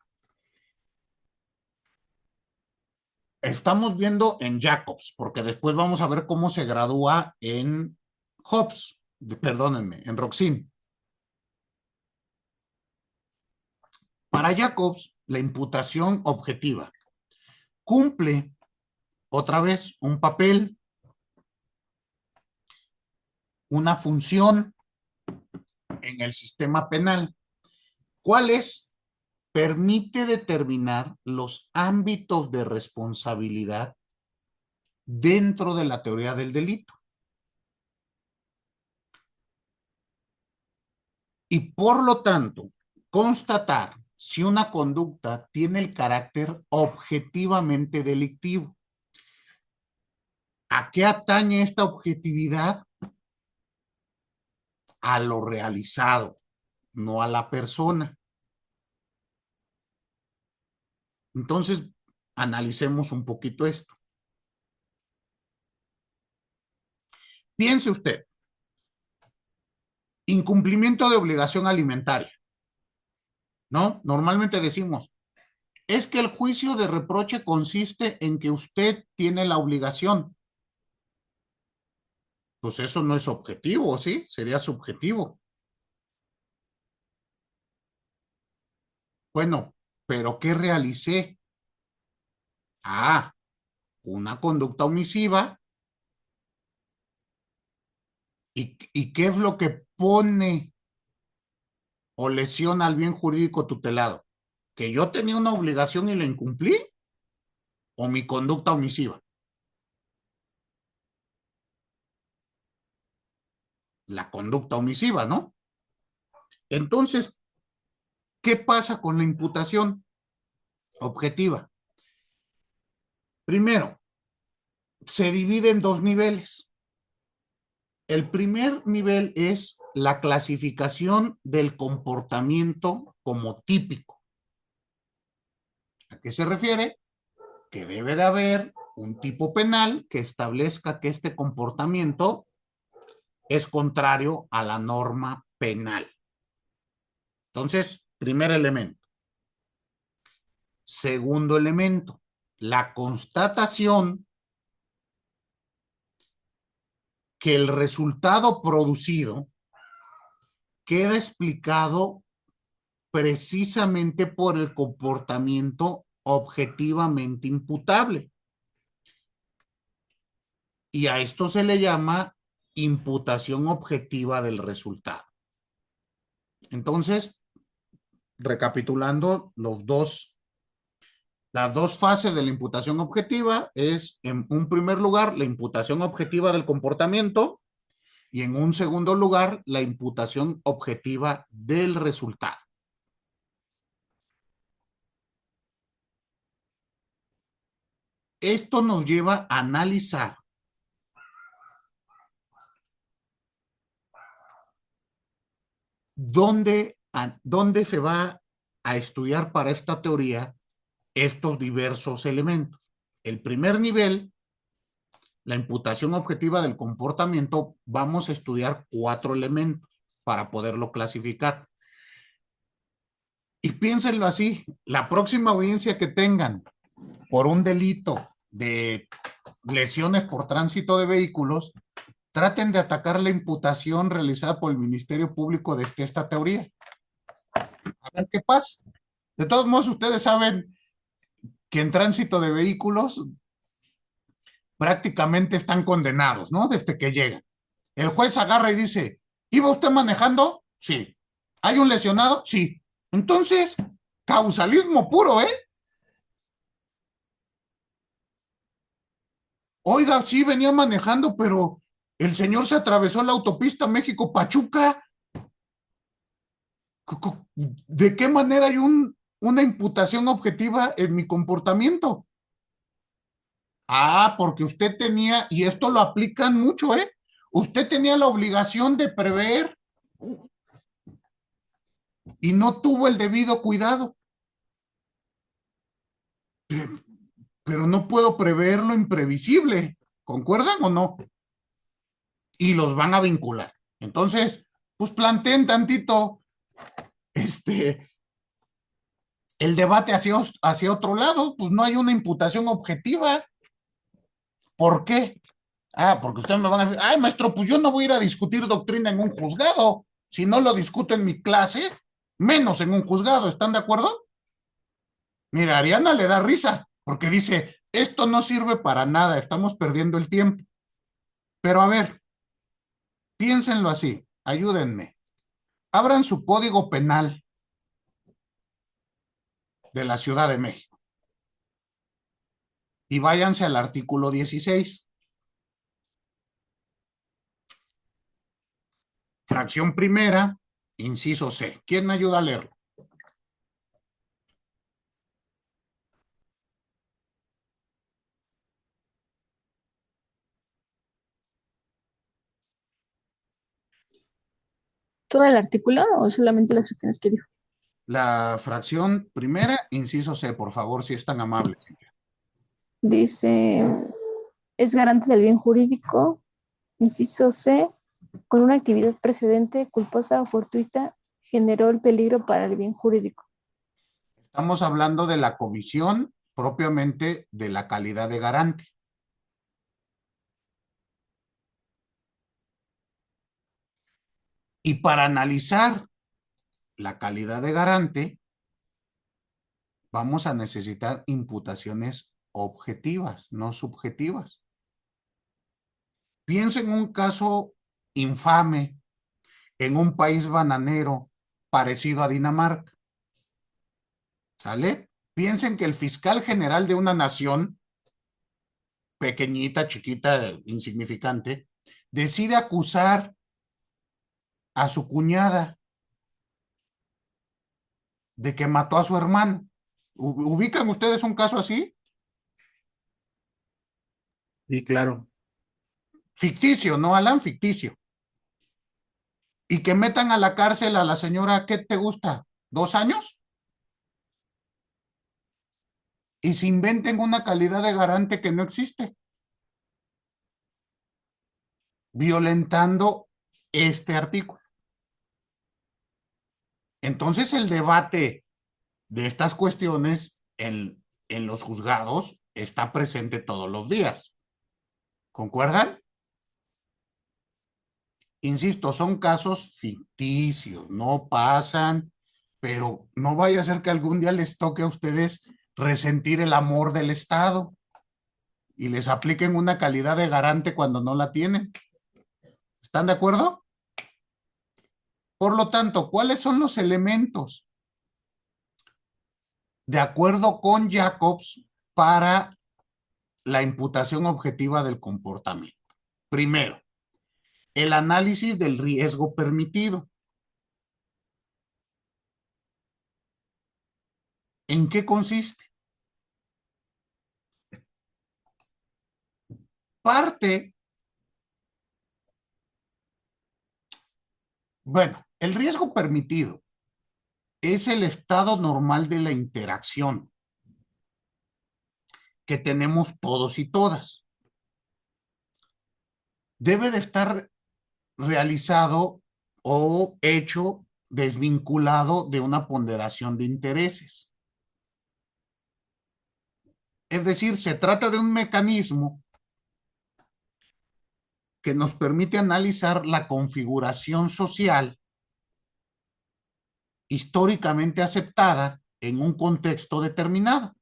Estamos viendo en Jacobs, porque después vamos a ver cómo se gradúa en Hobbes, perdónenme, en Roxin. Para Jacobs, la imputación objetiva cumple otra vez un papel, una función en el sistema penal. ¿Cuál es? Permite determinar los ámbitos de responsabilidad dentro de la teoría del delito. Y por lo tanto, constatar si una conducta tiene el carácter objetivamente delictivo. ¿A qué atañe esta objetividad? A lo realizado, no a la persona. Entonces, analicemos un poquito esto. Piense usted, incumplimiento de obligación alimentaria, ¿no? Normalmente decimos, es que el juicio de reproche consiste en que usted tiene la obligación. Pues eso no es objetivo, ¿sí? Sería subjetivo. Bueno, ¿pero qué realicé? Ah, una conducta omisiva. ¿Y qué es lo que pone o lesiona al bien jurídico tutelado? ¿Que yo tenía una obligación y la incumplí? ¿O mi conducta omisiva? La conducta omisiva, ¿no? Entonces, ¿qué pasa con la imputación objetiva? Primero, se divide en dos niveles. El primer nivel es la clasificación del comportamiento como típico. ¿A qué se refiere? Que debe de haber un tipo penal que establezca que este comportamiento es contrario a la norma penal. Entonces, primer elemento. Segundo elemento, la constatación que el resultado producido queda explicado precisamente por el comportamiento objetivamente imputable. Y a esto se le llama imputación objetiva del resultado. Entonces, recapitulando las dos fases de la imputación objetiva es, en un primer lugar, la imputación objetiva del comportamiento y en un segundo lugar, la imputación objetiva del resultado. Esto nos lleva a analizar dónde se va a estudiar para esta teoría estos diversos elementos. El primer nivel, la imputación objetiva del comportamiento, vamos a estudiar 4 elementos para poderlo clasificar. Y piénsenlo así, la próxima audiencia que tengan por un delito de lesiones por tránsito de vehículos, traten de atacar la imputación realizada por el Ministerio Público desde esta teoría. A ver qué pasa. De todos modos, ustedes saben que en tránsito de vehículos prácticamente están condenados, ¿no? Desde que llegan. El juez agarra y dice, ¿iba usted manejando? Sí. ¿Hay un lesionado? Sí. Entonces, causalismo puro, ¿eh? Oiga, sí venía manejando, pero el señor se atravesó la autopista México-Pachuca. ¿De qué manera hay una imputación objetiva en mi comportamiento? Ah, porque usted tenía, y esto lo aplican mucho, ¿eh? Usted tenía la obligación de prever y no tuvo el debido cuidado. Pero no puedo prever lo imprevisible. ¿Concuerdan o no? Y los van a vincular. Entonces, pues planteen tantito el debate hacia otro lado, pues no hay una imputación objetiva. ¿Por qué? Ah, porque ustedes me van a decir, ay, maestro, pues yo no voy a ir a discutir doctrina en un juzgado. Si no lo discuto en mi clase, menos en un juzgado. ¿Están de acuerdo? Mira, a Ariana le da risa, porque dice, esto no sirve para nada, estamos perdiendo el tiempo. Pero a ver, piénsenlo así, ayúdenme. Abran su código penal de la Ciudad de México y váyanse al artículo 16. Fracción primera, inciso C. ¿Quién me ayuda a leerlo? ¿Todo el artículo o solamente las secciones que dijo? La fracción primera, inciso C, por favor, si es tan amable. Dice, es garante del bien jurídico, inciso C, con una actividad precedente, culposa o fortuita, generó el peligro para el bien jurídico. Estamos hablando de la comisión propiamente de la calidad de garante. Y para analizar la calidad de garante, vamos a necesitar imputaciones objetivas, no subjetivas. Piensa en un caso infame en un país bananero parecido a Dinamarca. ¿Sale? Piensen que el fiscal general de una nación pequeñita, chiquita, insignificante, decide acusar a su cuñada de que mató a su hermano. ¿Ubican ustedes un caso así? Sí, claro. Ficticio, ¿no, Alan? Ficticio. Y que metan a la cárcel a la señora, ¿qué te gusta? ¿2 años? Y se inventen una calidad de garante que no existe, violentando este artículo. Entonces el debate de estas cuestiones en los juzgados está presente todos los días. ¿Concuerdan? Insisto, son casos ficticios, no pasan, pero no vaya a ser que algún día les toque a ustedes resentir el amor del Estado y les apliquen una calidad de garante cuando no la tienen. ¿Están de acuerdo? Por lo tanto, ¿cuáles son los elementos? De acuerdo con Jacobs, para la imputación objetiva del comportamiento. Primero, el análisis del riesgo permitido. ¿En qué consiste? El riesgo permitido es el estado normal de la interacción que tenemos todos y todas. Debe de estar realizado o hecho desvinculado de una ponderación de intereses. Es decir, se trata de un mecanismo que nos permite analizar la configuración social históricamente aceptada en un contexto determinado.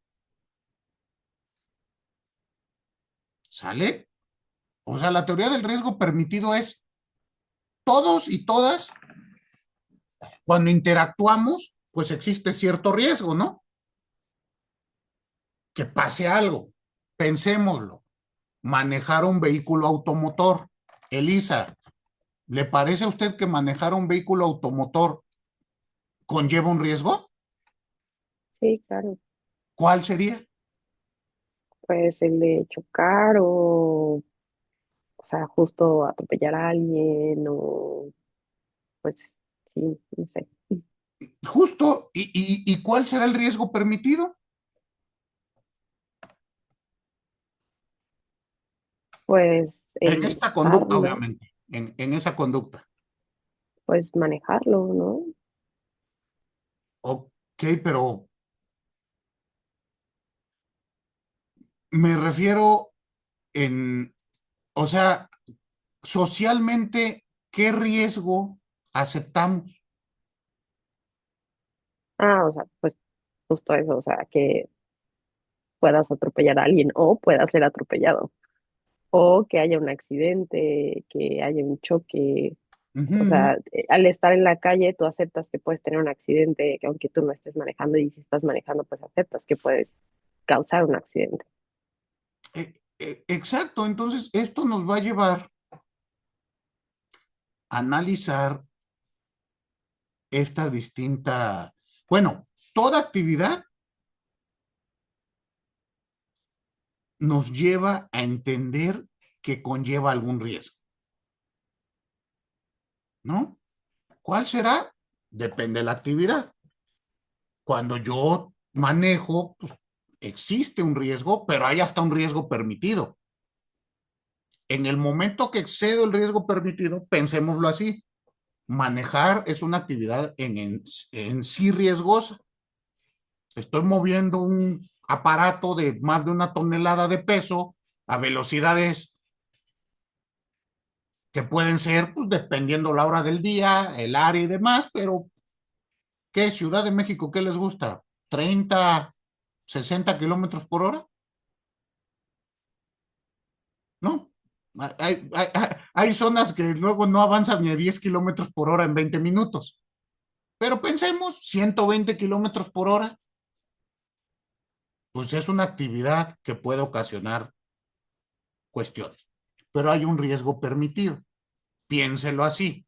¿Sale? O sea, la teoría del riesgo permitido es todos y todas, cuando interactuamos, pues existe cierto riesgo, ¿no? Que pase algo, pensémoslo. manejar un vehículo automotor. Elisa, ¿le parece a usted que manejar un vehículo automotor conlleva un riesgo? Sí, claro. ¿Cuál sería? Pues el de chocar o sea, justo atropellar a alguien o pues sí, no sé. Justo, ¿y cuál será el riesgo permitido? Pues En el esta conducta, usarlo, obviamente, en esa conducta. pues manejarlo, ¿no? Ok, pero me refiero en, o sea, socialmente, ¿qué riesgo aceptamos? Ah, o sea, pues justo eso, o sea, que puedas atropellar a alguien o puedas ser atropellado o que haya un accidente, que haya un choque. O Ujú. sea, al estar en la calle, tú aceptas que puedes tener un accidente, que aunque tú no estés manejando, y si estás manejando, pues aceptas que puedes causar un accidente. Exacto, entonces esto nos va a llevar a analizar esta distinta, bueno, toda actividad nos lleva a entender que conlleva algún riesgo, ¿no? ¿Cuál será? Depende de la actividad. Cuando yo manejo, pues existe un riesgo, pero hay hasta un riesgo permitido. En el momento que excedo el riesgo permitido, pensémoslo así, manejar es una actividad en sí riesgosa. Estoy moviendo un aparato de más de 1 tonelada de peso a velocidades que pueden ser, pues, dependiendo la hora del día, el área y demás, pero ¿qué? Ciudad de México, ¿qué les gusta? ¿30, 60 kilómetros por hora? ¿No? Hay zonas que luego no avanzan ni a 10 kilómetros por hora en 20 minutos. Pero pensemos, 120 kilómetros por hora, pues es una actividad que puede ocasionar cuestiones. Pero hay un riesgo permitido. Piénselo así.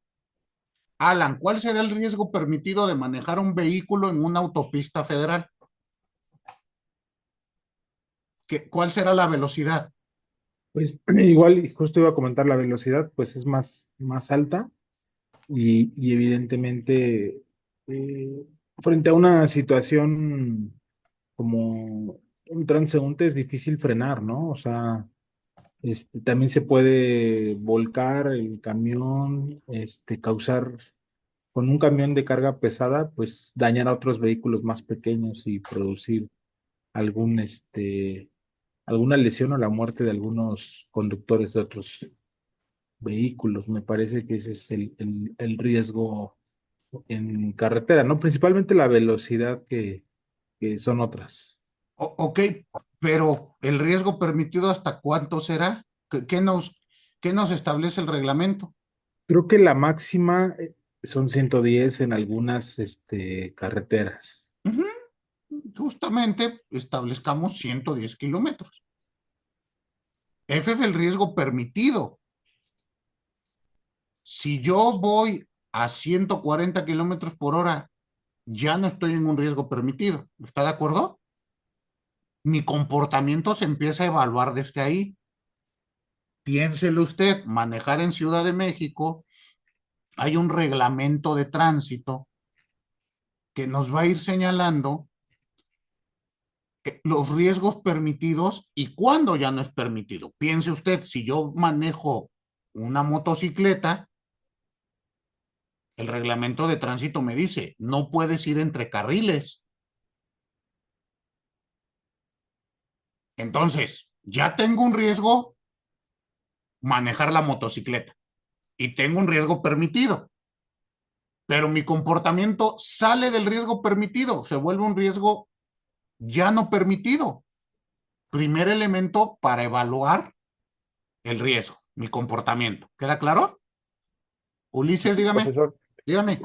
Alan, ¿cuál será el riesgo permitido de manejar un vehículo en una autopista federal? ¿Cuál será la velocidad? Pues igual, y justo iba a comentar la velocidad, pues es más alta y evidentemente frente a una situación como un transeúnte es difícil frenar, ¿no? O sea, también se puede volcar el camión, causar con un camión de carga pesada, pues dañar a otros vehículos más pequeños y producir algún, alguna lesión o la muerte de algunos conductores de otros vehículos. Me parece que ese es el riesgo en carretera, ¿no? Principalmente la velocidad que son otras. Ok, pero el riesgo permitido, ¿hasta cuánto será? ¿Qué nos establece el reglamento? Creo que la máxima son 110 en algunas carreteras. Ujú. Justamente establezcamos 110 kilómetros. Ese es el riesgo permitido. Si yo voy a 140 kilómetros por hora, ya no estoy en un riesgo permitido. ¿Está de acuerdo? Mi comportamiento se empieza a evaluar desde ahí. Piénselo usted, manejar en Ciudad de México, hay un reglamento de tránsito que nos va a ir señalando los riesgos permitidos y cuándo ya no es permitido. Piense usted, si yo manejo una motocicleta, el reglamento de tránsito me dice, no puedes ir entre carriles. Entonces, ya tengo un riesgo manejar la motocicleta y tengo un riesgo permitido, pero mi comportamiento sale del riesgo permitido, se vuelve un riesgo ya no permitido. Primer elemento para evaluar el riesgo, mi comportamiento. ¿Queda claro? Ulises, dígame, Profesor, dígame.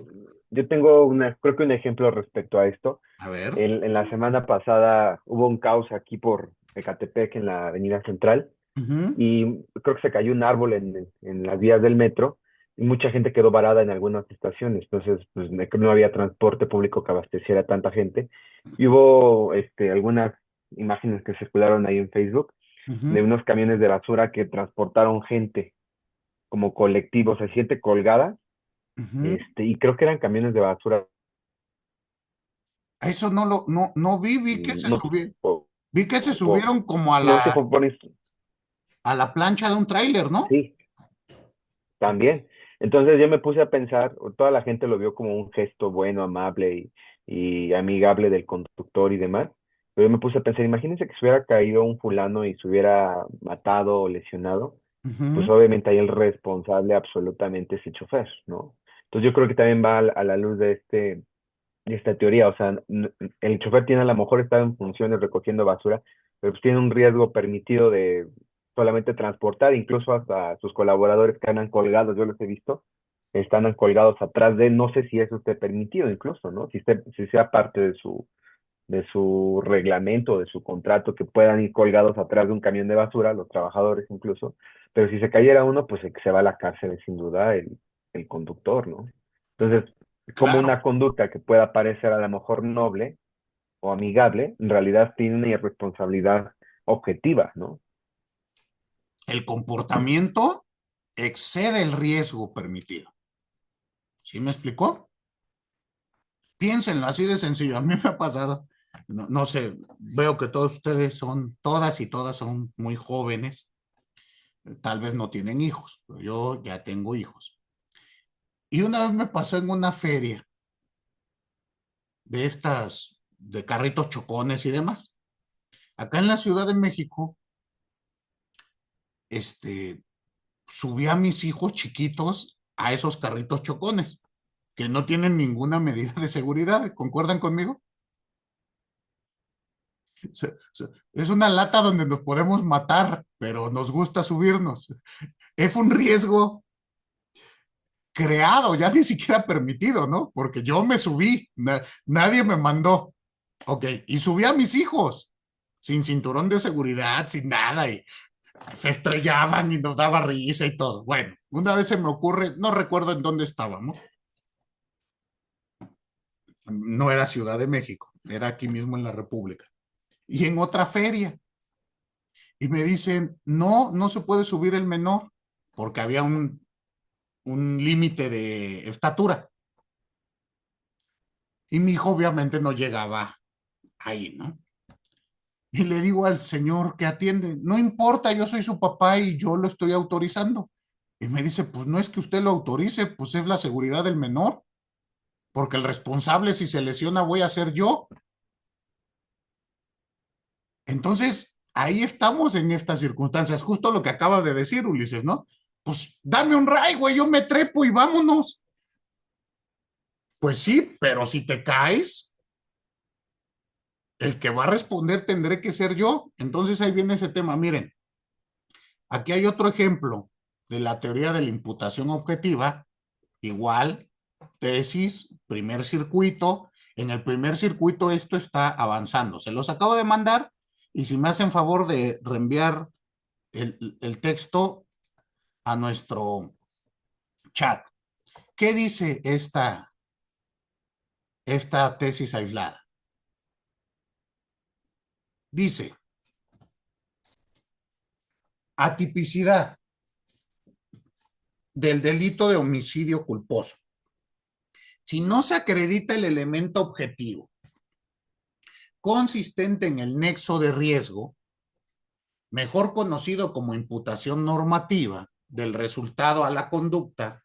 yo tengo creo que un ejemplo respecto a esto. A ver. En la semana pasada hubo un caos aquí por Ecatepec, en la Avenida Central. y creo que se cayó un árbol en las vías del metro y mucha gente quedó varada en algunas estaciones. Entonces, pues no había transporte público que abasteciera a tanta gente. Y hubo algunas imágenes que circularon ahí en Facebook de unos camiones de basura que transportaron gente como colectivos, se siente colgada, y creo que eran camiones de basura. A eso no vi que se No, subieron. Vi que se no, subieron como no sé, fue por esto. a la plancha de un tráiler, ¿no? Sí, también. Entonces yo me puse a pensar, toda la gente lo vio como un gesto bueno, amable y amigable del conductor y demás, pero yo me puse a pensar, imagínense que se hubiera caído un fulano y se hubiera matado o lesionado, pues obviamente ahí el responsable absolutamente es el chofer, ¿no? Entonces yo creo que también va a la luz de esta teoría, o sea, el chofer tiene a lo mejor estado en funciones recogiendo basura, pero pues tiene un riesgo permitido de solamente transportar, incluso hasta sus colaboradores que andan colgados, yo los he visto, están colgados atrás de él, no sé si eso esté permitido incluso, ¿no? Si sea parte de su reglamento, de su contrato, que puedan ir colgados atrás de un camión de basura, los trabajadores incluso, pero si se cayera uno, pues el que se va a la cárcel es sin duda el conductor, ¿no? Entonces, como Claro. una conducta que pueda parecer a lo mejor noble o amigable, en realidad tiene una irresponsabilidad objetiva, ¿no? El comportamiento excede el riesgo permitido. ¿Sí me explicó? Piénsenlo así de sencillo. A mí me ha pasado. No sé, veo que todos ustedes todas y todas son muy jóvenes. Tal vez no tienen hijos, pero yo ya tengo hijos. Y una vez me pasó en una feria de estas, de carritos chocones y demás. Acá en la Ciudad de México, subí a mis hijos chiquitos a esos carritos chocones, que no tienen ninguna medida de seguridad. ¿Concuerdan conmigo? Es una lata donde nos podemos matar, pero nos gusta subirnos. Es un riesgo creado, ya ni siquiera permitido, ¿no? Porque yo me subí, nadie me mandó. Ok, y subí a mis hijos, sin cinturón de seguridad, sin nada, y se estrellaban y nos daba risa y todo. Bueno, una vez se me ocurre, no recuerdo en dónde estábamos, no era Ciudad de México, era aquí mismo en la República, y en otra feria, y me dicen, no se puede subir el menor, porque había un límite de estatura, y mi hijo obviamente no llegaba ahí, ¿no? Y le digo al señor que atiende, no importa, yo soy su papá y yo lo estoy autorizando. Y me dice, pues no es que usted lo autorice, pues es la seguridad del menor, porque el responsable si se lesiona voy a ser yo. Entonces, ahí estamos en estas circunstancias, justo lo que acaba de decir Ulises, ¿no? Pues dame un ray, güey, yo me trepo y vámonos. Pues sí, pero si te caes, el que va a responder tendré que ser yo. Entonces ahí viene ese tema. Miren, aquí hay otro ejemplo de la teoría de la imputación objetiva, igual, tesis, primer circuito. En el primer circuito esto está avanzando. Se los acabo de mandar y si me hacen favor de reenviar el texto a nuestro chat. ¿Qué dice esta tesis aislada? Dice, atipicidad del delito de homicidio culposo. Si no se acredita el elemento objetivo consistente en el nexo de riesgo, mejor conocido como imputación normativa del resultado a la conducta,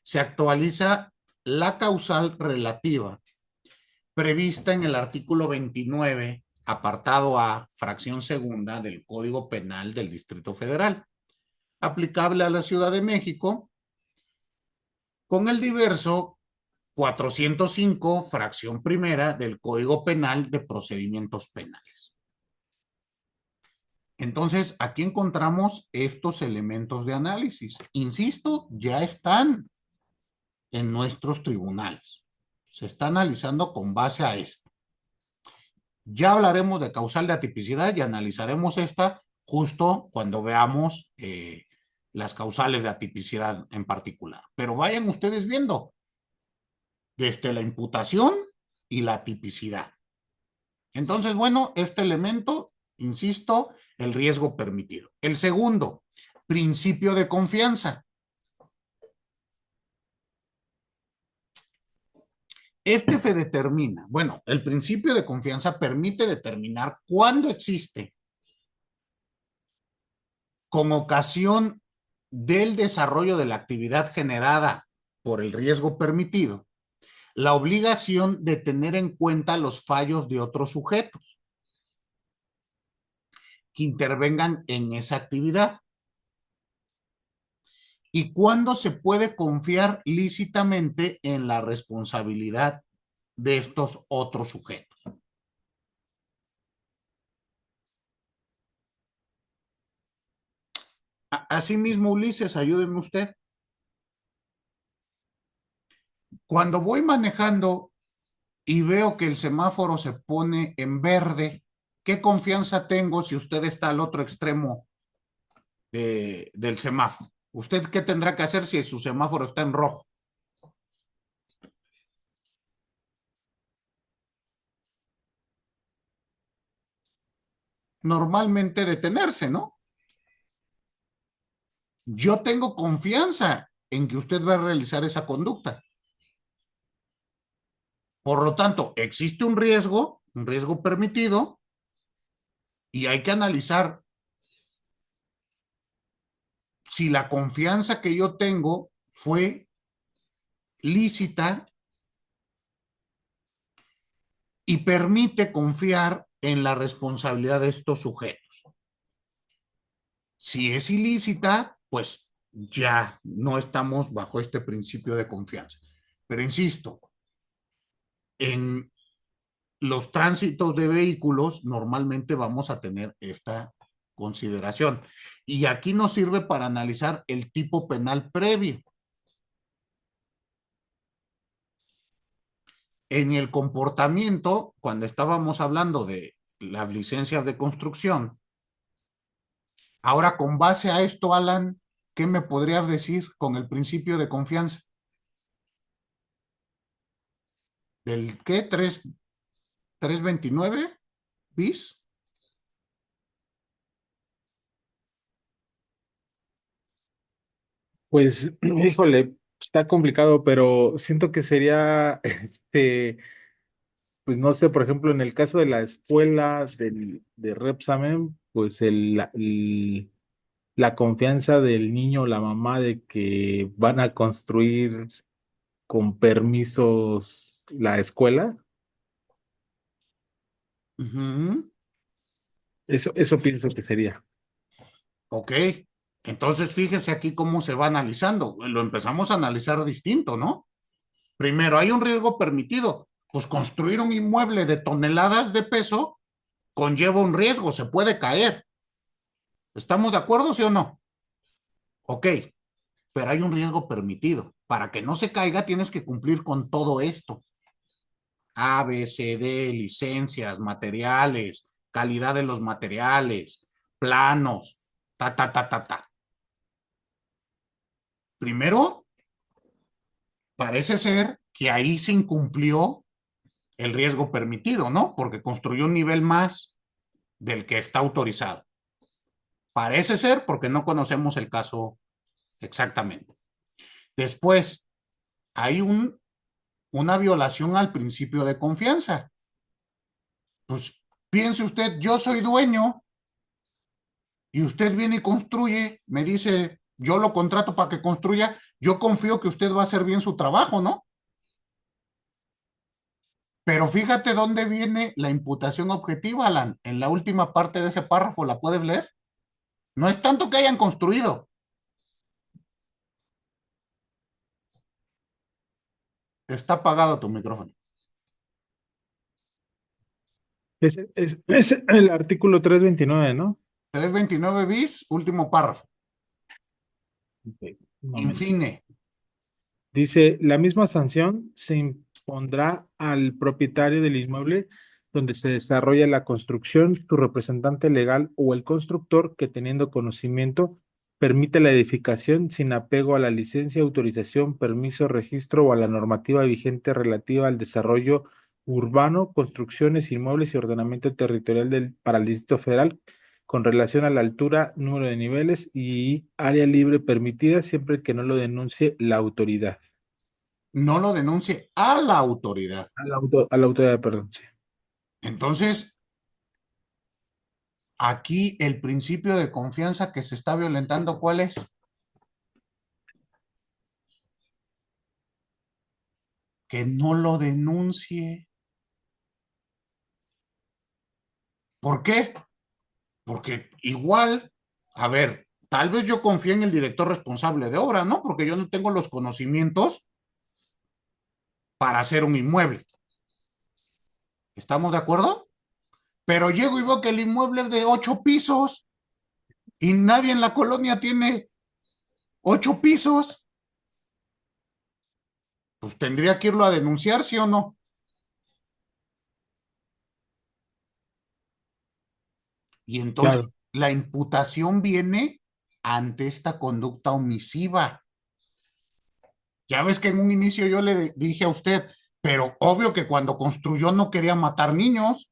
se actualiza la causal relativa prevista en el artículo 29, apartado A, fracción segunda del Código Penal del Distrito Federal, aplicable a la Ciudad de México, con el diverso 405, fracción primera del Código Penal de Procedimientos Penales. Entonces, aquí encontramos estos elementos de análisis. Insisto, ya están en nuestros tribunales. Se está analizando con base a esto. Ya hablaremos de causal de atipicidad y analizaremos esta justo cuando veamos las causales de atipicidad en particular. Pero vayan ustedes viendo desde la imputación y la tipicidad. Entonces, bueno, este elemento, insisto, el riesgo permitido. El segundo, principio de confianza. Este se determina, bueno, el principio de confianza permite determinar cuándo existe, con ocasión del desarrollo de la actividad generada por el riesgo permitido, la obligación de tener en cuenta los fallos de otros sujetos que intervengan en esa actividad. ¿Y cuándo se puede confiar lícitamente en la responsabilidad de estos otros sujetos? Asimismo, Ulises, ayúdenme usted. Cuando voy manejando y veo que el semáforo se pone en verde, ¿qué confianza tengo si usted está al otro extremo del semáforo? ¿Usted qué tendrá que hacer si su semáforo está en rojo? Normalmente detenerse, ¿no? Yo tengo confianza en que usted va a realizar esa conducta. Por lo tanto, existe un riesgo permitido, y hay que analizar si la confianza que yo tengo fue lícita y permite confiar en la responsabilidad de estos sujetos. Si es ilícita, pues ya no estamos bajo este principio de confianza. Pero insisto, en los tránsitos de vehículos normalmente vamos a tener esta consideración. Y aquí nos sirve para analizar el tipo penal previo. En el comportamiento, cuando estábamos hablando de las licencias de construcción, ahora con base a esto, Alan, ¿qué me podrías decir con el principio de confianza? ¿Del qué? 329 bis. Pues, híjole, está complicado, pero siento que sería, pues no sé, por ejemplo, en el caso de la escuela de Repsamen, pues la confianza del niño o la mamá de que van a construir con permisos la escuela, eso pienso que sería. Ok, entonces fíjese aquí cómo se va analizando. Lo empezamos a analizar distinto, ¿no? Primero, hay un riesgo permitido. Pues construir un inmueble de toneladas de peso conlleva un riesgo, se puede caer. ¿Estamos de acuerdo, sí o no? Ok, pero hay un riesgo permitido. Para que no se caiga, tienes que cumplir con todo esto. A, B, C, D, licencias, materiales, calidad de los materiales, planos, ta. Primero, parece ser que ahí se incumplió el riesgo permitido, ¿no? Porque construyó un nivel más del que está autorizado. Parece ser porque no conocemos el caso exactamente. Después, hay una violación al principio de confianza. Pues piense usted, yo soy dueño y usted viene y construye, me dice, yo lo contrato para que construya, yo confío que usted va a hacer bien su trabajo, ¿no? Pero fíjate dónde viene la imputación objetiva, Alan. En la última parte de ese párrafo, ¿la puedes leer? No es tanto que hayan construido. Está apagado tu micrófono. Es el artículo 329, ¿no? 329 bis, último párrafo. Okay, Infine. Dice, la misma sanción se impondrá al propietario del inmueble donde se desarrolla la construcción, su representante legal o el constructor que teniendo conocimiento permite la edificación sin apego a la licencia, autorización, permiso, registro o a la normativa vigente relativa al desarrollo urbano, construcciones, inmuebles y ordenamiento territorial para el Distrito Federal con relación a la altura, número de niveles y área libre permitida siempre que no lo denuncie la autoridad. No lo denuncie a la autoridad. A la autoridad, perdón. Sí. Entonces, aquí el principio de confianza que se está violentando, ¿cuál es? Que no lo denuncie. ¿Por qué? Porque igual, a ver, tal vez yo confíe en el director responsable de obra, ¿no? Porque yo no tengo los conocimientos para hacer un inmueble. ¿Estamos de acuerdo? Pero llego y veo que el inmueble es de 8 pisos y nadie en la colonia tiene 8 pisos. Pues tendría que irlo a denunciar, ¿sí o no? Y entonces Claro. la imputación viene ante esta conducta omisiva. Ya ves que en un inicio yo le dije a usted, pero obvio que cuando construyó no quería matar niños.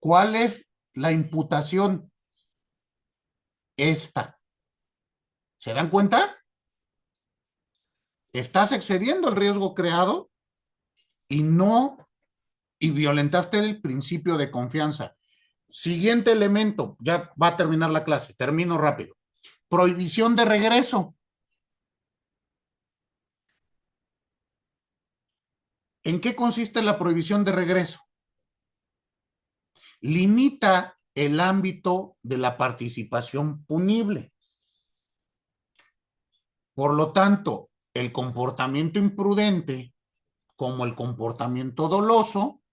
¿Cuál es la imputación? Esta. ¿Se dan cuenta? Estás excediendo el riesgo creado y violentaste el principio de confianza. Siguiente elemento, ya va a terminar la clase, termino rápido. Prohibición de regreso. ¿En qué consiste la prohibición de regreso? Limita el ámbito de la participación punible. Por lo tanto, el comportamiento imprudente como el comportamiento doloso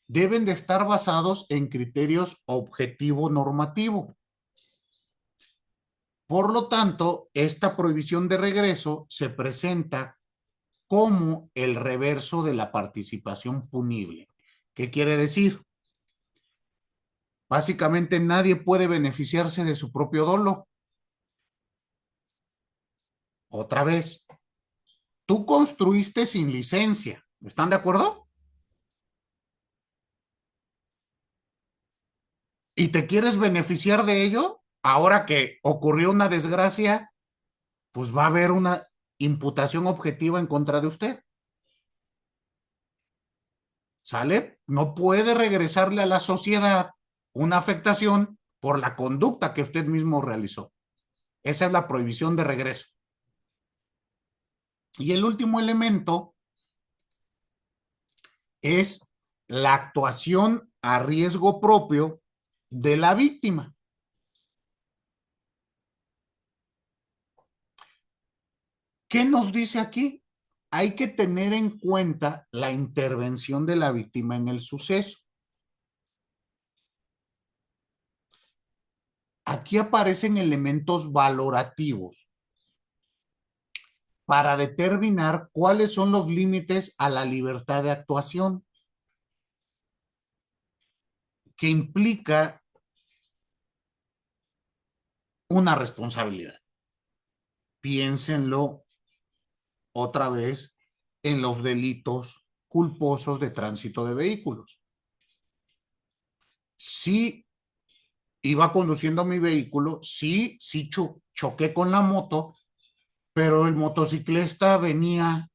deben de estar basados en criterios objetivo-normativo. Por lo tanto, esta prohibición de regreso se presenta como el reverso de la participación punible. ¿Qué quiere decir? Básicamente nadie puede beneficiarse de su propio dolo. Otra vez, tú construiste sin licencia. ¿Están de acuerdo? ¿Y te quieres beneficiar de ello? Ahora que ocurrió una desgracia, pues va a haber una imputación objetiva en contra de usted. ¿Sale? No puede regresarle a la sociedad una afectación por la conducta que usted mismo realizó. Esa es la prohibición de regreso. Y el último elemento es la actuación a riesgo propio de la víctima. ¿Qué nos dice aquí? Hay que tener en cuenta la intervención de la víctima en el suceso. Aquí aparecen elementos valorativos para determinar cuáles son los límites a la libertad de actuación, que implica una responsabilidad. Piénsenlo otra vez en los delitos culposos de tránsito de vehículos. Si iba conduciendo mi vehículo, sí choqué con la moto, pero el motociclista venía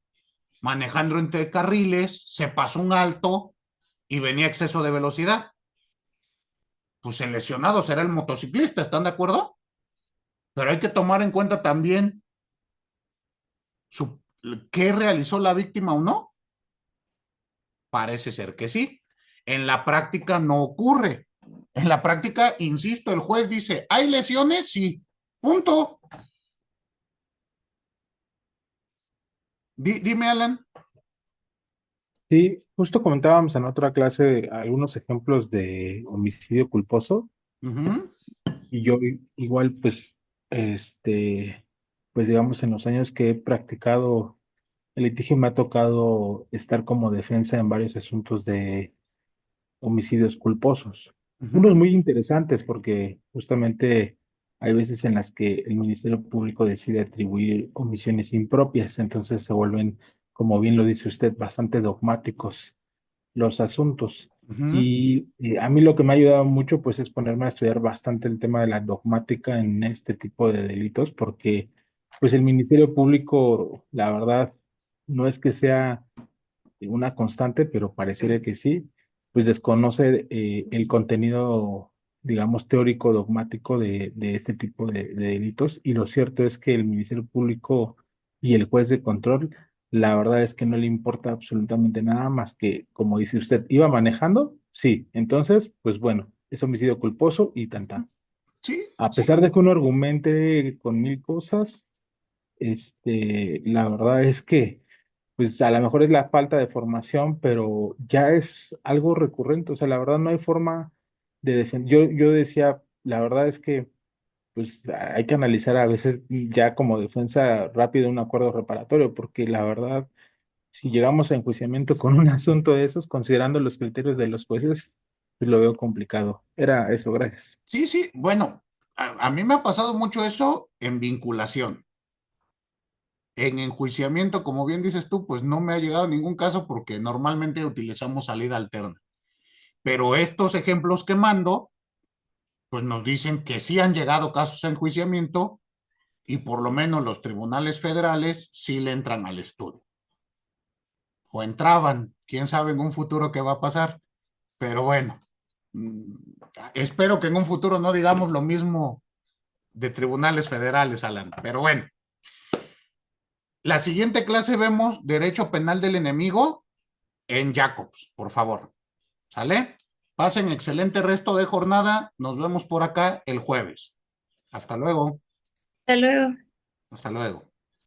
manejando entre carriles, se pasó un alto y venía a exceso de velocidad. Pues el lesionado será el motociclista, ¿están de acuerdo? Pero hay que tomar en cuenta también qué realizó la víctima o no. Parece ser que sí. En la práctica no ocurre. En la práctica, insisto, el juez dice, ¿hay lesiones? Sí. Punto. Dime, Alan. Sí, justo comentábamos en otra clase algunos ejemplos de homicidio culposo y yo igual pues, pues digamos en los años que he practicado el litigio me ha tocado estar como defensa en varios asuntos de homicidios culposos. Unos muy interesantes porque justamente hay veces en las que el Ministerio Público decide atribuir omisiones impropias, entonces se vuelven, como bien lo dice usted, bastante dogmáticos los asuntos. Y a mí lo que me ha ayudado mucho pues es ponerme a estudiar bastante el tema de la dogmática en este tipo de delitos, porque pues el Ministerio Público, la verdad, no es que sea una constante, pero pareciera que sí, pues desconoce el contenido, digamos, teórico, dogmático de este tipo de delitos. Y lo cierto es que el Ministerio Público y el juez de control, la verdad es que no le importa absolutamente nada más que, como dice usted, ¿iba manejando? Sí, entonces, pues bueno, es homicidio culposo y tan tan. Sí. A pesar de que uno argumente con mil cosas, la verdad es que pues a lo mejor es la falta de formación, pero ya es algo recurrente. O sea, la verdad no hay forma de defender. Yo decía, la verdad es que pues hay que analizar a veces ya como defensa rápido un acuerdo reparatorio, porque la verdad, si llegamos a enjuiciamiento con un asunto de esos, considerando los criterios de los jueces, pues lo veo complicado. Era eso, gracias. Sí, sí, bueno, a mí me ha pasado mucho eso en vinculación. En enjuiciamiento, como bien dices tú, pues no me ha llegado ningún caso porque normalmente utilizamos salida alterna. Pero estos ejemplos que mando, pues nos dicen que sí han llegado casos a enjuiciamiento y por lo menos los tribunales federales sí le entran al estudio. O entraban, quién sabe en un futuro qué va a pasar. Pero bueno, espero que en un futuro no digamos lo mismo de tribunales federales, Alan. Pero bueno, la siguiente clase vemos Derecho Penal del Enemigo en Jacobs, por favor. ¿Sale? Pasen excelente resto de jornada. Nos vemos por acá el jueves. Hasta luego. Hasta luego. Hasta luego.